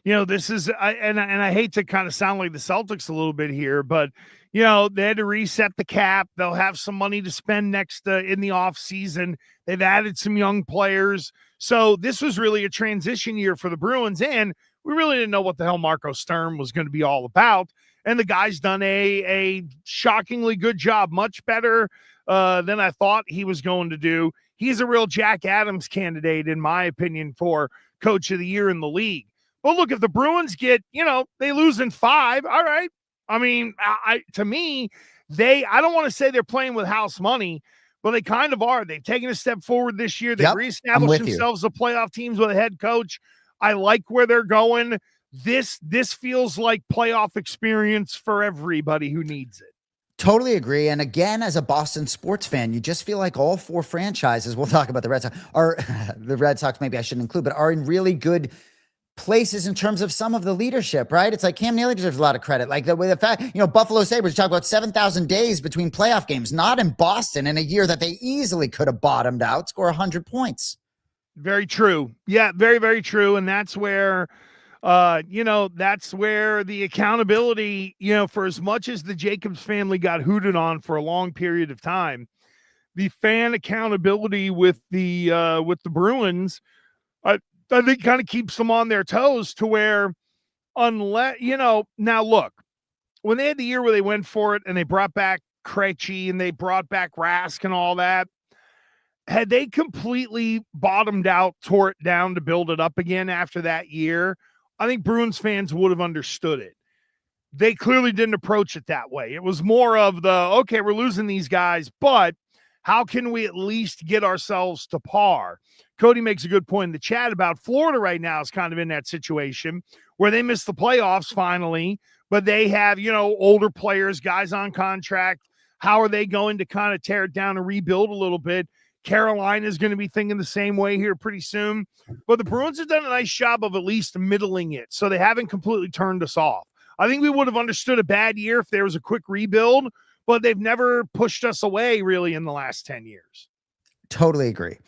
This is, and I hate to kind of sound like the Celtics a little bit here, but they had to reset the cap. They'll have some money to spend next in the off season. They've added some young players, so this was really a transition year for the Bruins, and we really didn't know what the hell Marco Sturm was going to be all about. And the guy's done a shockingly good job, much better than I thought he was going to do. He's a real Jack Adams candidate, in my opinion, for coach of the year in the league. But look, if the Bruins get, they lose in 5, all right. I mean, to me, I don't want to say they're playing with house money, but they kind of are. They've taken a step forward this year. They've reestablished themselves as playoff teams with a head coach. I like where they're going. This feels like playoff experience for everybody who needs it. Totally agree. And again, as a Boston sports fan, you just feel like all 4 franchises, we'll talk about the Red Sox, are the Red Sox, maybe I shouldn't include, but are in really good places in terms of some of the leadership, right? It's like Cam Neely deserves a lot of credit. Like the fact, Buffalo Sabres talk about 7,000 days between playoff games, not in Boston in a year that they easily could have bottomed out, score 100 points. Very true. Yeah, very, very true. And that's where, that's where the accountability, for as much as the Jacobs family got hooted on for a long period of time, the fan accountability with the Bruins, I think kind of keeps them on their toes to where unless, now look, when they had the year where they went for it and they brought back Krejci and they brought back Rask and all that, had they completely bottomed out, tore it down to build it up again after that year, I think Bruins fans would have understood it. They clearly didn't approach it that way. It was more of okay, we're losing these guys, but how can we at least get ourselves to par? Cody makes a good point in the chat about Florida right now is kind of in that situation where they missed the playoffs finally, but they have, older players, guys on contract. How are they going to kind of tear it down and rebuild a little bit? Carolina is going to be thinking the same way here pretty soon. But the Bruins have done a nice job of at least middling it, so they haven't completely turned us off. I think we would have understood a bad year if there was a quick rebuild, but they've never pushed us away really in the last 10 years. Totally agree.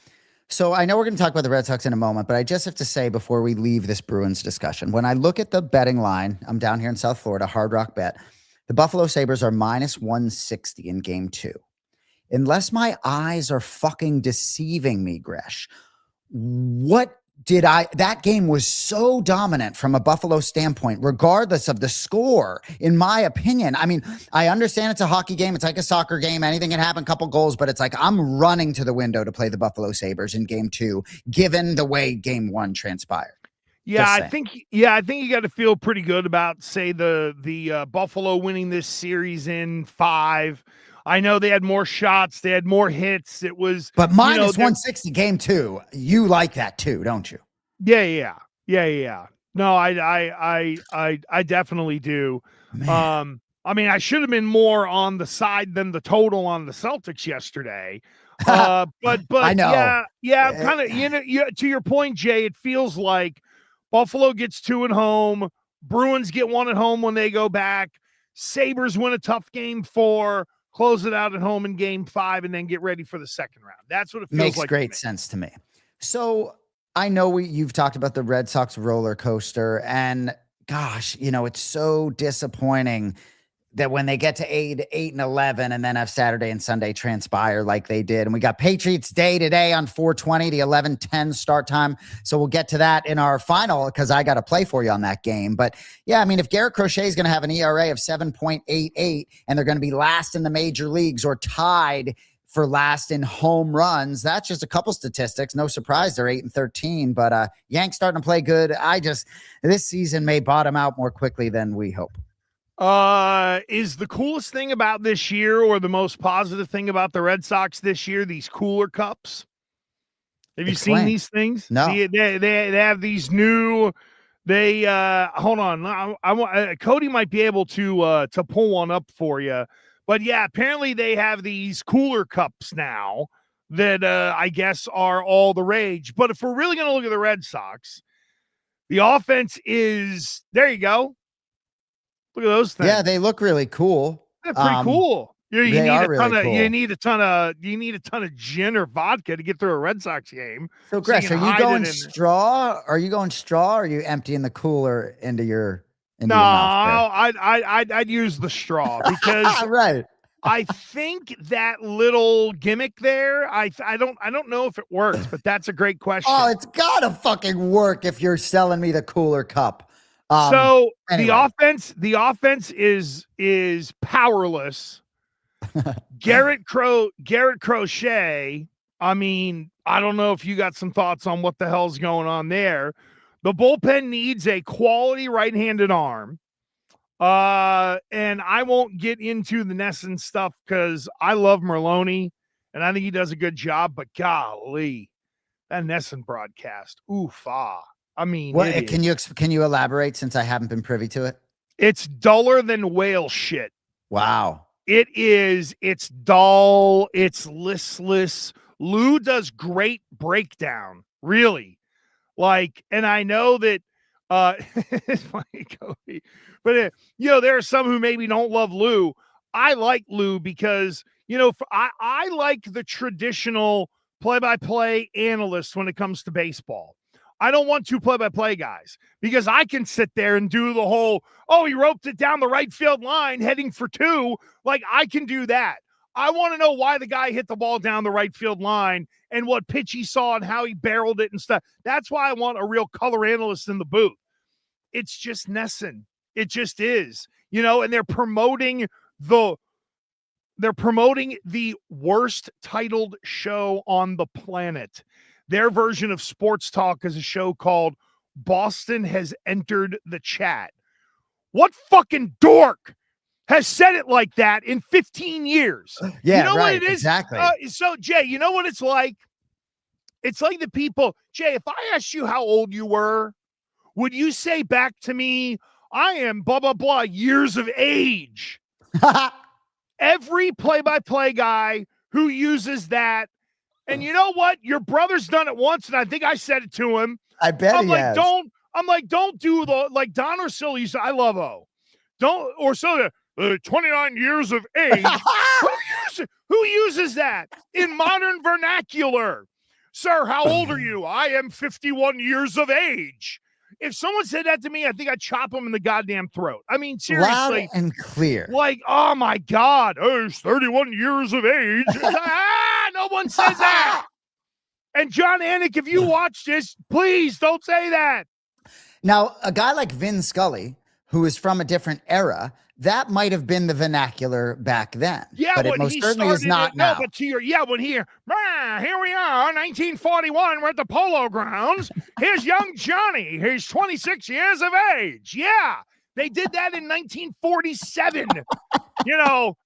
So I know we're going to talk about the Red Sox in a moment, but I just have to say before we leave this Bruins discussion, when I look at the betting line, I'm down here in South Florida, Hard Rock Bet, the Buffalo Sabres are minus 160 in game 2. unless my eyes are fucking deceiving me, Gresh, that game was so dominant from a Buffalo standpoint, regardless of the score, in my opinion. I mean, I understand it's a hockey game. It's like a soccer game. Anything can happen, couple goals, but it's like I'm running to the window to play the Buffalo Sabres in game 2, given the way game 1 transpired. Yeah, I think you got to feel pretty good about, say, the Buffalo winning this series in 5. I know they had more shots, they had more hits. It was, but minus 160 game 2. You like that too, don't you? Yeah. No, I definitely do. Man. I mean, I should have been more on the side than the total on the Celtics yesterday. But I know. Yeah, kind of. To your point, Jay, it feels like Buffalo gets 2 at home. Bruins get 1 at home when they go back. Sabres win a tough game 4. Close it out at home in game 5, and then get ready for the second round. That's what it feels like. Makes great sense to me. So I know you've talked about the Red Sox roller coaster, and gosh, it's so disappointing that when they get to 8 and 11 and then have Saturday and Sunday transpire like they did. And we got Patriots Day today on 4:20, the 11:10 start time. So we'll get to that in our final, because I got to play for you on that game. But yeah, I mean, if Garrett Crochet is going to have an ERA of 7.88 and they're going to be last in the major leagues or tied for last in home runs, that's just a couple statistics. No surprise they're 8 and 13, but Yanks starting to play good. This season may bottom out more quickly than we hope. Is the coolest thing about this year, or the most positive thing about the Red Sox this year, these cooler cups? Have you seen these things? No. They have these new. They hold on. I want Cody might be able to pull one up for you. But yeah, apparently they have these cooler cups now that I guess are all the rage. But if we're really going to look at the Red Sox, the offense is, there you go. Look at those things. Yeah, they look really cool. They're pretty cool. You need a ton of gin or vodka to get through a Red Sox game. So Gresh, are you going straw? Are you going straw? Or are you emptying the cooler into your mouth? I'd use the straw, because right. I think that little gimmick there, I don't know if it works, but that's a great question. Oh, it's gotta fucking work if you're selling me the cooler cup. So anyway. the offense is powerless. Garrett Crochet. I mean, I don't know if you got some thoughts on what the hell's going on there. The bullpen needs a quality right-handed arm. And I won't get into the Nesson stuff because I love Merloni and I think he does a good job, but golly, that Nesson broadcast. I mean, can you elaborate, since I haven't been privy to it? It's duller than whale shit. Wow. It is. It's dull. It's listless. Lou does great breakdown, really. And I know that it's funny, Kobe, but there are some who maybe don't love Lou. I like Lou because, I like the traditional play-by-play analyst when it comes to baseball. I don't want 2 play-by-play guys, because I can sit there and do the whole, he roped it down the right field line heading for 2. I can do that. I want to know why the guy hit the ball down the right field line and what pitch he saw and how he barreled it and stuff. That's why I want a real color analyst in the booth. It's just Nesson. It just is, and they're promoting the worst titled show on the planet. Their version of sports talk is a show called Boston Has Entered the Chat. What fucking dork has said it like that in 15 years? Yeah, you know right, what it is? exactly. So, Jay, you know what it's like? It's like the people, Jay, if I asked you how old you were, would you say back to me, I am blah, blah, blah, years of age? Every play-by-play guy who uses that, and you know what? Your brother's done it once, and I think I said it to him. I bet he has. Don't do the, Don Orsillo used to, I love O. Don't, Orsillo, 29 years of age. Who uses that in modern vernacular? Sir, how old are you? I am 51 years of age. if someone said that to me, I think I'd chop them in the goddamn throat. I mean, seriously. Loud and clear. Like, oh my God, he's 31 years of age. No one says that. And John Anik, if you watch this, please don't say that. Now, a guy like Vin Scully, who is from a different era, that might have been the vernacular back then. Yeah, but it most certainly is not now. No, but here we are, 1941, we're at the Polo Grounds. Here's young Johnny. He's 26 years of age. Yeah, they did that in 1947. Bill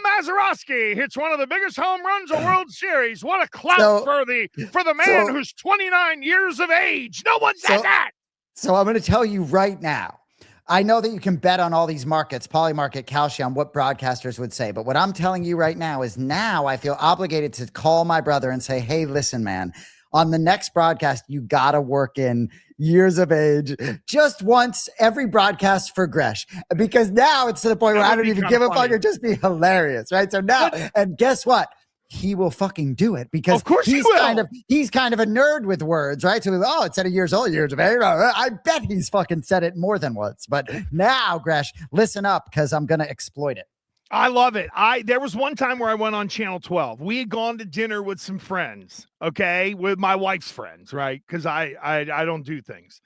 Mazeroski hits one of the biggest home runs of World Series. What a clout for the man who's 29 years of age. No one says that. So I'm going to tell you right now. I know that you can bet on all these markets, Polymarket, Calcium, what broadcasters would say. But what I'm telling you right now is now I feel obligated to call my brother and say, hey, listen, man, on the next broadcast, you got to work in years of age just once every broadcast for Gresh, because now it's to the point where I don't even give a fuck. It'd just be hilarious, right? So now, and guess what? He will fucking do it because of course he's kind of a nerd with words, right? So, it said years of age. I bet he's fucking said it more than once. But now, Gresh, listen up because I'm going to exploit it. I love it. There was one time where I went on Channel 12. We had gone to dinner with some friends, okay, with my wife's friends, right? Because I don't do things.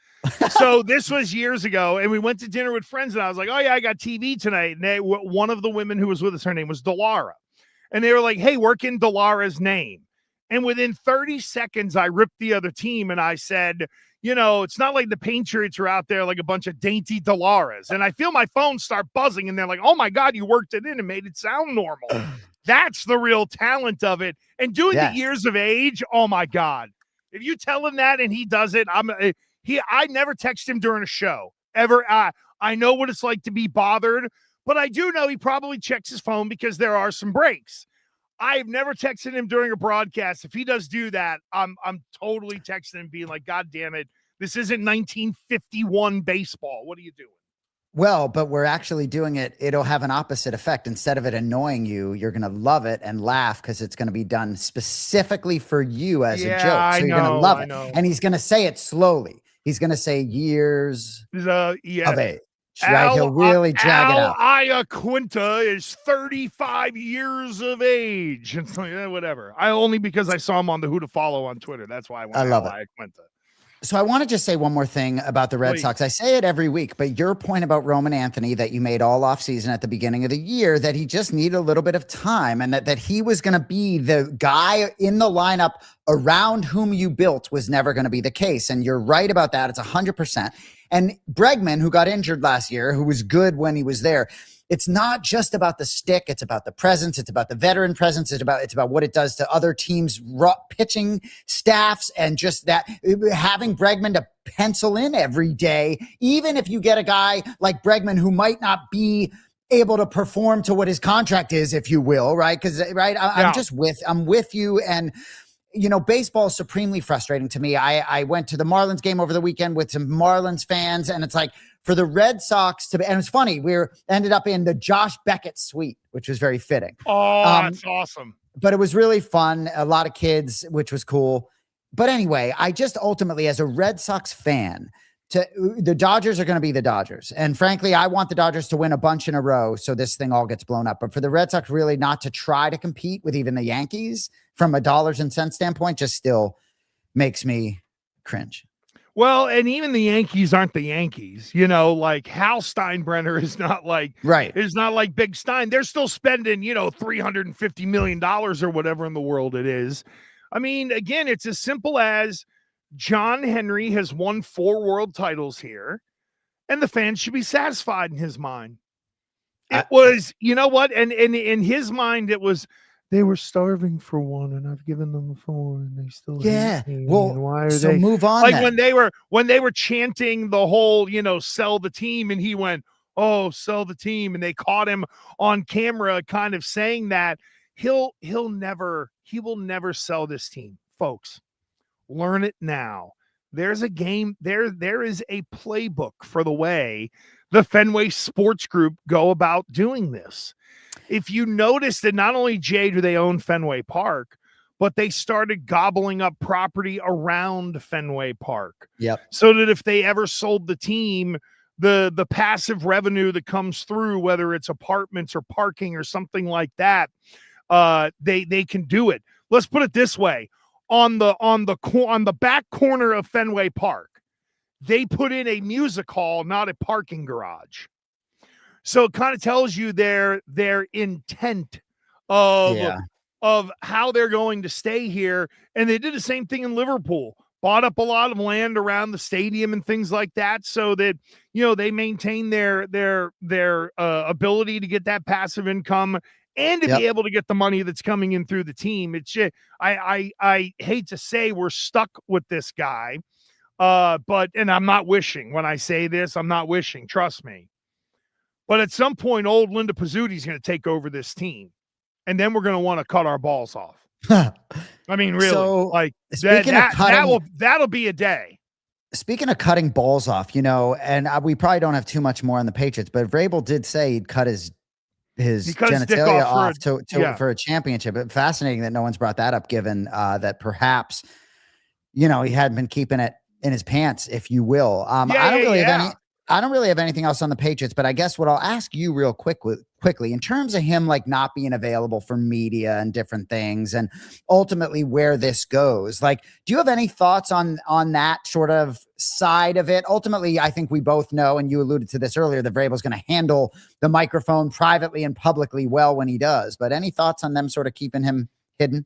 So this was years ago, and we went to dinner with friends, and I was like, oh yeah, I got TV tonight. And one of the women who was with us, her name was Delara. And they were like, hey, work in Delara's name. And within 30 seconds, I ripped the other team and I said, it's not like the Patriots are out there like a bunch of dainty Delaras. And I feel my phone start buzzing and they're like, oh my God, you worked it in and made it sound normal. That's the real talent of it. And doing the years of age, oh my God. If you tell him that and he does it, I never text him during a show ever. I know what it's like to be bothered. But I do know he probably checks his phone because there are some breaks. I've never texted him during a broadcast. If he does do that, I'm totally texting him being like, God damn it, this isn't 1951 baseball. What are you doing? Well, but we're actually doing it. It'll have an opposite effect. Instead of it annoying you, you're going to love it and laugh because it's going to be done specifically for you as a joke. So you're going to love it. And he's going to say it slowly. He's going to say years of age. Right, he'll really drag it out. Iaquinta is 35 years of age. It's like, whatever. Because I saw him on the Who to Follow on Twitter. That's why I love Iaquinta. So I want to just say one more thing about the Red Sox. I say it every week, but your point about Roman Anthony that you made all off season at the beginning of the year, that he just needed a little bit of time and that he was going to be the guy in the lineup around whom you built was never going to be the case. And you're right about that. It's 100%. And Bregman, who got injured last year, who was good when he was there, it's not just about the stick. It's about the presence. It's about the veteran presence. It's about what it does to other teams' pitching staffs, and just that having Bregman to pencil in every day, even if you get a guy like Bregman who might not be able to perform to what his contract is, if you will, right? Because I'm with you. And baseball is supremely frustrating to me. I went to the Marlins game over the weekend with some Marlins fans, and it's like for the Red Sox and it's funny, we ended up in the Josh Beckett suite, which was very fitting. Oh, that's awesome. But it was really fun. A lot of kids, which was cool. But anyway, I just ultimately, as a Red Sox fan, the Dodgers are going to be the Dodgers. And frankly, I want the Dodgers to win a bunch in a row so this thing all gets blown up. But for the Red Sox really not to try to compete with even the Yankees from a dollars and cents standpoint just still makes me cringe. Well, and even the Yankees aren't the Yankees, like Hal Steinbrenner is not like, is not like Big Stein. They're still spending, $350 million or whatever in the world it is. I mean, again, it's as simple as John Henry has won 4 world titles here, and the fans should be satisfied in his mind. It was, and in his mind, it was, they were starving for one, and I've given them 4, and they still hate me. Well, why are so they move on? Like then. when they were chanting the whole, sell the team, and he went, oh, sell the team, and they caught him on camera, kind of saying that he will never sell this team, folks. Learn it now. There's a game there is a playbook for the way the Fenway Sports Group go about doing this. If you notice that not only, Jay, do they own Fenway Park, but they started gobbling up property around Fenway Park. Yep. So that if they ever sold the team, the passive revenue that comes through, whether it's apartments or parking or something like that, they can do it. Let's put it this way: on the back corner of Fenway Park, they put in a music hall, not a parking garage. So it kind of tells you their intent of how they're going to stay here. And they did the same thing in Liverpool, bought up a lot of land around the stadium and things like that, so that, you know, they maintain their ability to get that passive income and to be able to get the money that's coming in through the team. It's just, I hate to say we're stuck with this guy, but I'm not wishing when I say this, I'm not wishing, trust me. But at some point, old Linda Pizzuti is going to take over this team, and then we're going to want to cut our balls off. I mean, really, so, like that'll be a day. Speaking of cutting balls off, you know, and we probably don't have too much more on the Patriots, but Vrabel did say he'd cut his genitalia off for a championship. But fascinating that no one's brought that up, given that perhaps, you know, he hadn't been keeping it in his pants, if you will. I don't really have anything else on the Patriots, but I guess what I'll ask you real quickly, in terms of him like not being available for media and different things, and ultimately where this goes, like, do you have any thoughts on that sort of side of it? Ultimately, I think we both know, and you alluded to this earlier, that Vrabel's going to handle the microphone privately and publicly well when he does. But any thoughts on them sort of keeping him hidden?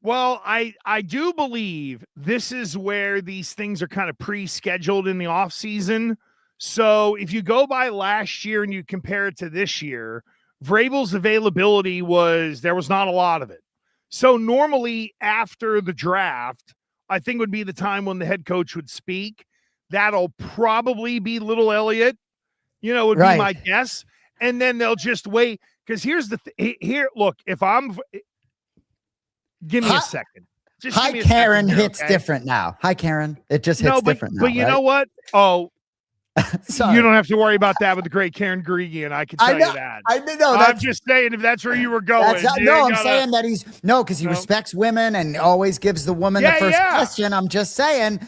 Well, I do believe this is where these things are kind of pre-scheduled in the off season. So if you go by last year and you compare it to this year, Vrabel's availability there was not a lot of it. So normally after the draft, I think would be the time when the head coach would speak. That'll probably be little Elliott, you know, would be my guess. And then they'll just wait. Because here's the here, look, give me a second. Just Hi, Karen hits different now. Hi, Karen. It just hits different now. But you know what? Oh, you don't have to worry about that with the great Karen Gregian. I can tell you that. I'm just saying, if that's where you were going. I'm saying that because he respects women and always gives the woman the first question. I'm just saying,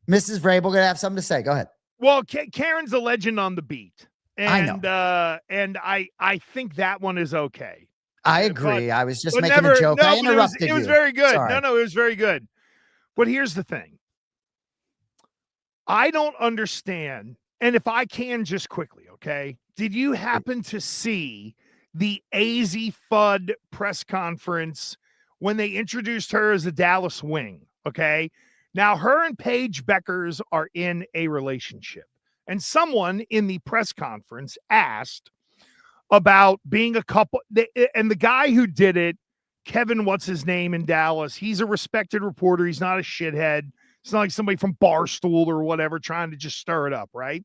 Mrs. Vrabel gonna have something to say. Go ahead. Well, Karen's a legend on the beat, and I know. And I think that one is okay. I agree. I was just making a joke. I interrupted you. It was very good. Sorry. No, it was very good. But here's the thing. I don't understand. And if I can just quickly, okay, did you happen to see the AZ Fudd press conference when they introduced her as a Dallas Wing? Okay. Now, her and Paige Beckers are in a relationship. And someone in the press conference asked about being a couple. And the guy who did it, Kevin, what's his name in Dallas? He's a respected reporter. He's not a shithead. It's not like somebody from Barstool or whatever trying to just stir it up, right?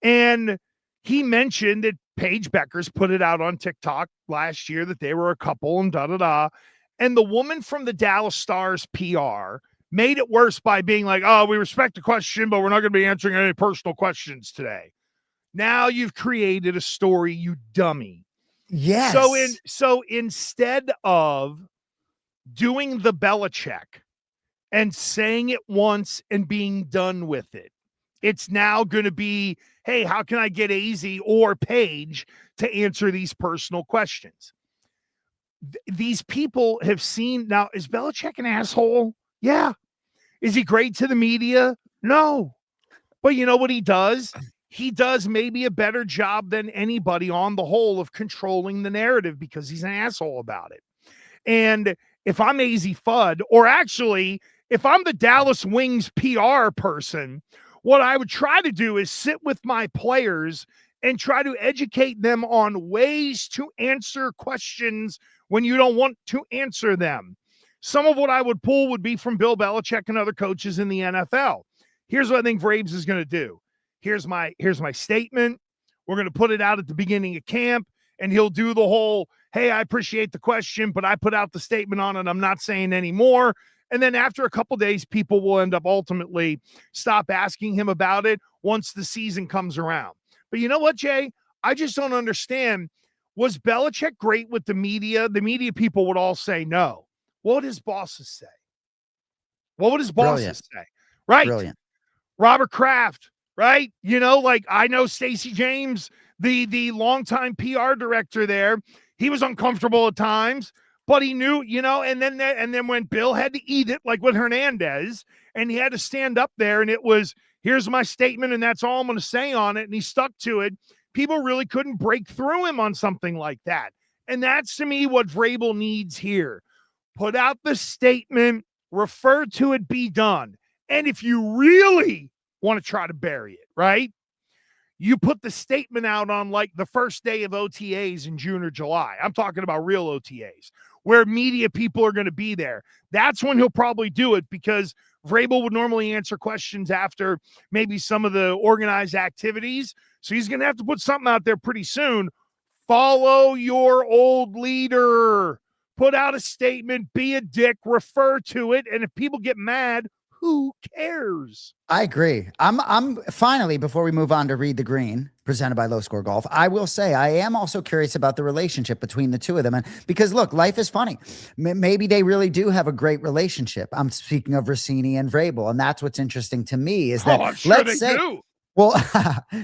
And he mentioned that Paige Beckers put it out on TikTok last year that they were a couple and da-da-da. And the woman from the Dallas Stars PR made it worse by being like, oh, we respect the question, but we're not going to be answering any personal questions today. Now you've created a story, you dummy. Yes. So instead of doing the Belichick and saying it once and being done with it, it's now going to be, hey, how can I get AZ or Paige to answer these personal questions? These people have seen. Now, is Belichick an asshole? Yeah. Is he great to the media? No. But you know what he does? He does maybe a better job than anybody on the whole of controlling the narrative because he's an asshole about it. And if I'm AZ Fudd, or actually, if I'm the Dallas Wings PR person, what I would try to do is sit with my players and try to educate them on ways to answer questions when you don't want to answer them. Some of what I would pull would be from Bill Belichick and other coaches in the NFL. Here's what I think Vrabes is going to do. Here's my statement. We're going to put it out at the beginning of camp, and he'll do the whole, hey, I appreciate the question, but I put out the statement on it. I'm not saying any more. And then after a couple days, people will end up ultimately stop asking him about it once the season comes around. But you know what, Jay? I just don't understand. Was Belichick great with the media? The media people would all say no. What would his bosses say? What would his bosses Brilliant. say? Right. Brilliant. Robert Kraft, right? Like I know Stacey James, the longtime PR director there, he was uncomfortable at times, but he knew, and then when Bill had to eat it, like with Hernandez, and he had to stand up there, and it was, here's my statement, and that's all I'm going to say on it, and he stuck to it. People really couldn't break through him on something like that. And that's, to me, what Vrabel needs here. Put out the statement, refer to it, be done. And if you really want to try to bury it, right, you put the statement out on like the first day of OTAs in June or July. I'm talking about real OTAs where media people are going to be there. That's when he'll probably do it, because Vrabel would normally answer questions after maybe some of the organized activities. So he's going to have to put something out there pretty soon. Follow your old leader. Put out a statement, be a dick, refer to it. And if people get mad, who cares? I agree. I'm finally, before we move on to Read the Green, presented by Low Score Golf, I will say I am also curious about the relationship between the two of them. And because look, life is funny. Maybe they really do have a great relationship. I'm speaking of Russini and Vrabel. And that's what's interesting to me is that I'm sure they do. Well,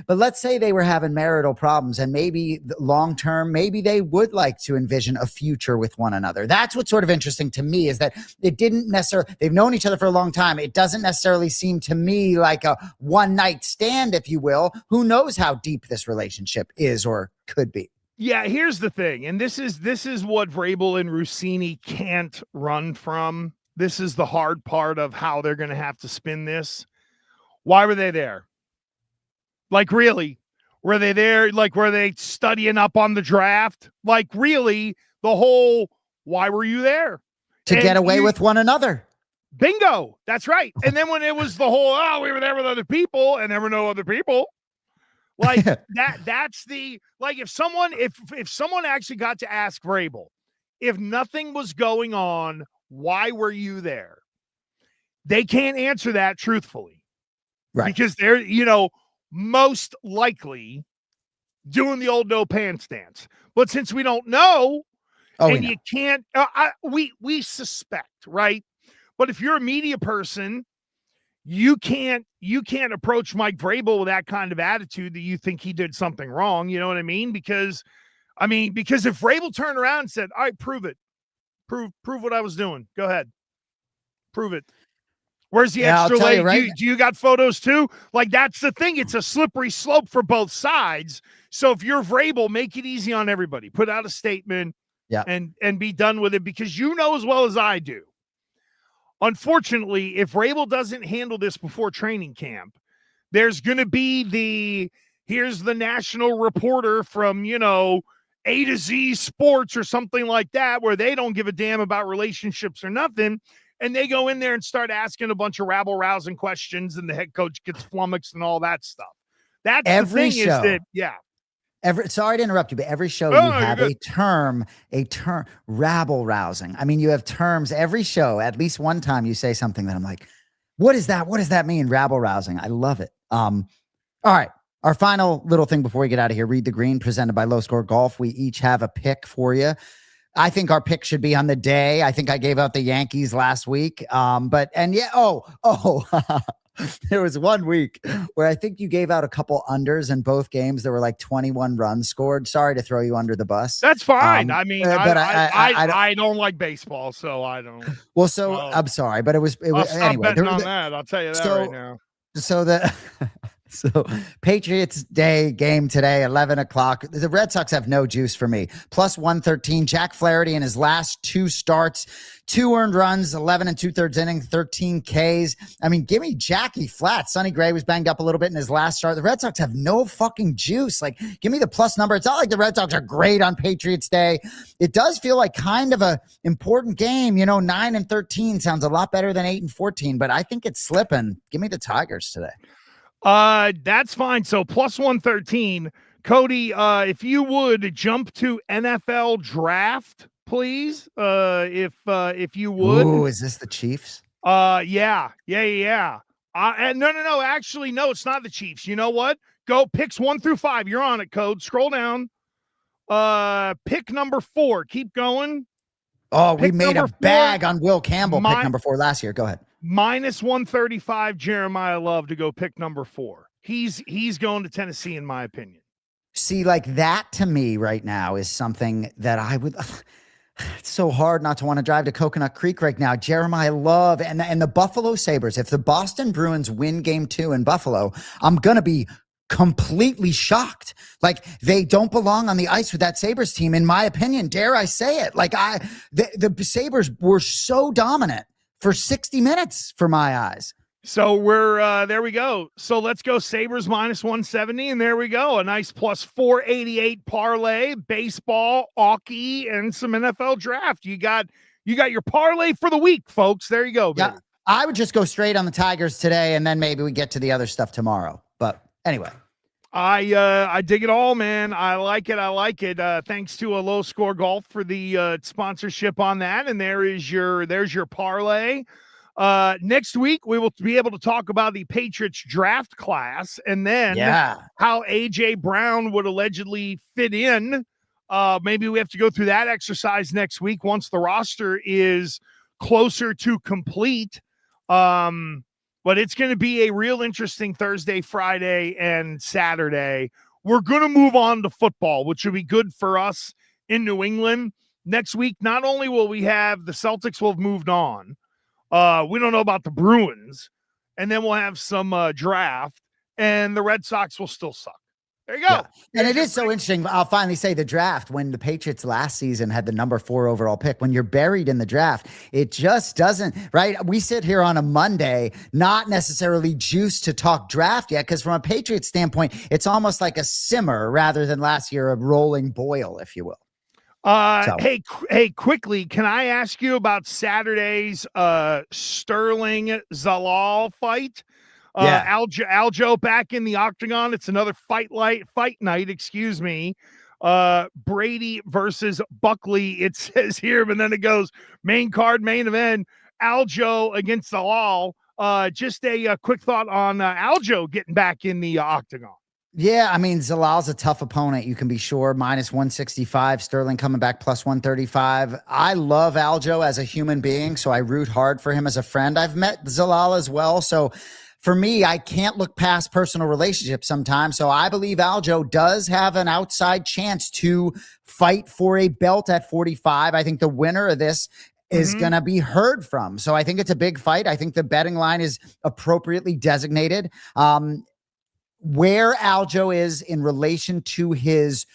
but let's say they were having marital problems, and maybe long term, maybe they would like to envision a future with one another. That's what's sort of interesting to me, is that it didn't necessarily, they've known each other for a long time. It doesn't necessarily seem to me like a one night stand, if you will. Who knows how deep this relationship is or could be. Yeah, here's the thing. And this is what Vrabel and Russini can't run from. This is the hard part of how they're going to have to spin this. Why were they there? Like, really? Were they there? Like, were they studying up on the draft? Like, really, the whole, why were you there? To get away with one another. Bingo. That's right. And then when it was the whole, we were there with other people, and there were no other people. Like, that's the, like, if someone actually got to ask Vrabel, if nothing was going on, why were you there? They can't answer that truthfully. Right. Because they're, most likely doing the old no pants dance. But since we don't know, you can't, we suspect, right? But if you're a media person, you can't approach Mike Vrabel with that kind of attitude that you think he did something wrong. You know what I mean? Because if Vrabel turned around and said, all right, prove it. Prove what I was doing. Go ahead. Prove it. Where's the extra leg? Right? Do you got photos too? Like, that's the thing. It's a slippery slope for both sides. So if you're Vrabel, make it easy on everybody. Put out a statement and be done with it, because you know as well as I do. Unfortunately, if Vrabel doesn't handle this before training camp, there's going to be here's the national reporter from, A to Z Sports or something like that, where they don't give a damn about relationships or nothing. And they go in there and start asking a bunch of rabble-rousing questions, and the head coach gets flummoxed and all that stuff. That's every the thing show. Is that, sorry to interrupt you, but every show you have a term, rabble-rousing. I mean, you have terms every show. At least one time you say something that I'm like, what is that? What does that mean? Rabble-rousing. I love it. All right. Our final little thing before we get out of here, Read the Green, presented by Low Score Golf. We each have a pick for you. I think our pick should be on the day. I think I gave out the Yankees last week. There was 1 week where I think you gave out a couple unders in both games. There were like 21 runs scored. Sorry to throw you under the bus. That's fine. I don't like baseball, so I don't. Well, I'm sorry, but it was anyway. Betting on that. I'll tell you that right now. So Patriots Day game today, 11 o'clock. The Red Sox have no juice for me. Plus 113. Jack Flaherty in his last 2 starts, 2 earned runs, 11 and 2/3 innings, 13 Ks. I mean, give me Jackie flat. Sonny Gray was banged up a little bit in his last start. The Red Sox have no fucking juice. Like, give me the plus number. It's not like the Red Sox are great on Patriots Day. It does feel like kind of a important game. 9 and 13 sounds a lot better than 8 and 14, but I think it's slipping. Give me the Tigers today. That's fine. So plus 113. Cody, if you would jump to NFL draft, please. If you would. Ooh, is this the Chiefs? Yeah. No. Actually, no, it's not the Chiefs. You know what? Go picks 1 through 5. You're on it, Code. Scroll down. Pick number 4. Keep going. Oh, we Pick made number a 4, bag on Will Campbell, pick my- number 4 last year. Go ahead. minus 135 Jeremiah Love to go pick number 4. He's going to Tennessee, in my opinion. See, like that to me right now is something that I would. It's so hard not to want to drive to Coconut Creek right now. Jeremiah Love and the Buffalo Sabres. If the Boston Bruins win game 2 in Buffalo, I'm going to be completely shocked. Like, they don't belong on the ice with that Sabres team, in my opinion. Dare I say it? Like, the Sabres were so dominant for 60 minutes for my eyes. So we're there we go. So let's go Sabres minus 170, and there we go. A nice plus 488 parlay, baseball, hockey, and some NFL draft. You got your parlay for the week, folks. There you go, baby. Yeah, I would just go straight on the Tigers today, and then maybe we get to the other stuff tomorrow. But anyway. I dig it all, man. I like it. Thanks to a Low Score Golf for the sponsorship on that. And there's your parlay. Next week, we will be able to talk about the Patriots draft class and then how A.J. Brown would allegedly fit in. Maybe we have to go through that exercise next week once the roster is closer to complete. But it's going to be a real interesting Thursday, Friday, and Saturday. We're going to move on to football, which will be good for us in New England. Next week, not only will we have the Celtics will have moved on, we don't know about the Bruins, and then we'll have some draft, and the Red Sox will still suck. There you go. Yeah. And it is so interesting. I'll finally say the draft, when the Patriots last season had the number 4 overall pick, when you're buried in the draft, it just doesn't, right? We sit here on a Monday, not necessarily juiced to talk draft yet, because from a Patriots standpoint, it's almost like a simmer rather than last year, a rolling boil, if you will. Hey, quickly, can I ask you about Saturday's Sterling Zalal fight? Aljo back in the octagon. It's another fight night, excuse me. Brady versus Buckley, it says here, but then it goes main card, main event, Aljo against Zalal. Just a quick thought on Aljo getting back in the octagon. Yeah, I mean, Zalal's a tough opponent, you can be sure. Minus 165, Sterling coming back plus 135. I love Aljo as a human being, so I root hard for him as a friend. I've met Zalal as well, so for me, I can't look past personal relationships sometimes. So I believe Aljo does have an outside chance to fight for a belt at 45. I think the winner of this is going to be heard from. So I think it's a big fight. I think the betting line is appropriately designated. Where Aljo is in relation to his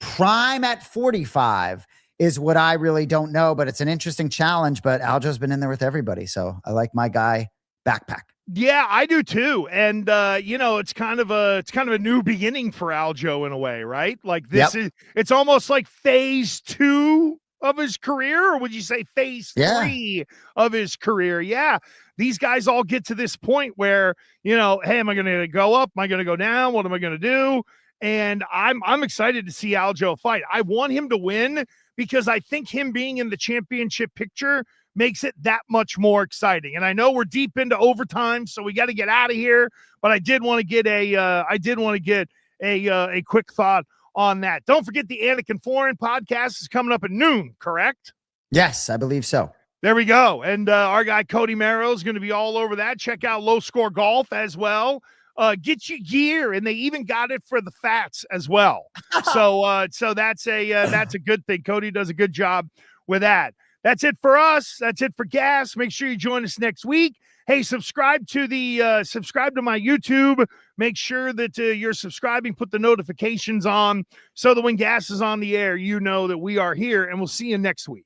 prime at 45 is what I really don't know, but it's an interesting challenge. But Aljo's been in there with everybody. So I like my guy backpack. Yeah, I do too. And it's kind of a new beginning for Aljo in a way, right? Like it's almost like phase 2 of his career, or would you say phase 3 of his career? Yeah. These guys all get to this point where, hey, am I going to go up? Am I going to go down? What am I going to do? And I'm excited to see Aljo fight. I want him to win because I think him being in the championship picture makes it that much more exciting. And I know we're deep into overtime, so we got to get out of here. But I did want to get a quick thought on that. Don't forget the Anik and Foreign podcast is coming up at noon, correct? Yes, I believe so. There we go. And our guy Cody Merrow is going to be all over that. Check out Low Score Golf as well. Get your gear, and they even got it for the Fats as well. So that's a good thing. Cody does a good job with that. That's it for us. That's it for Gas. Make sure you join us next week. Hey, subscribe to my YouTube. Make sure that you're subscribing. Put the notifications on so that when Gas is on the air, you know that we are here, and we'll see you next week.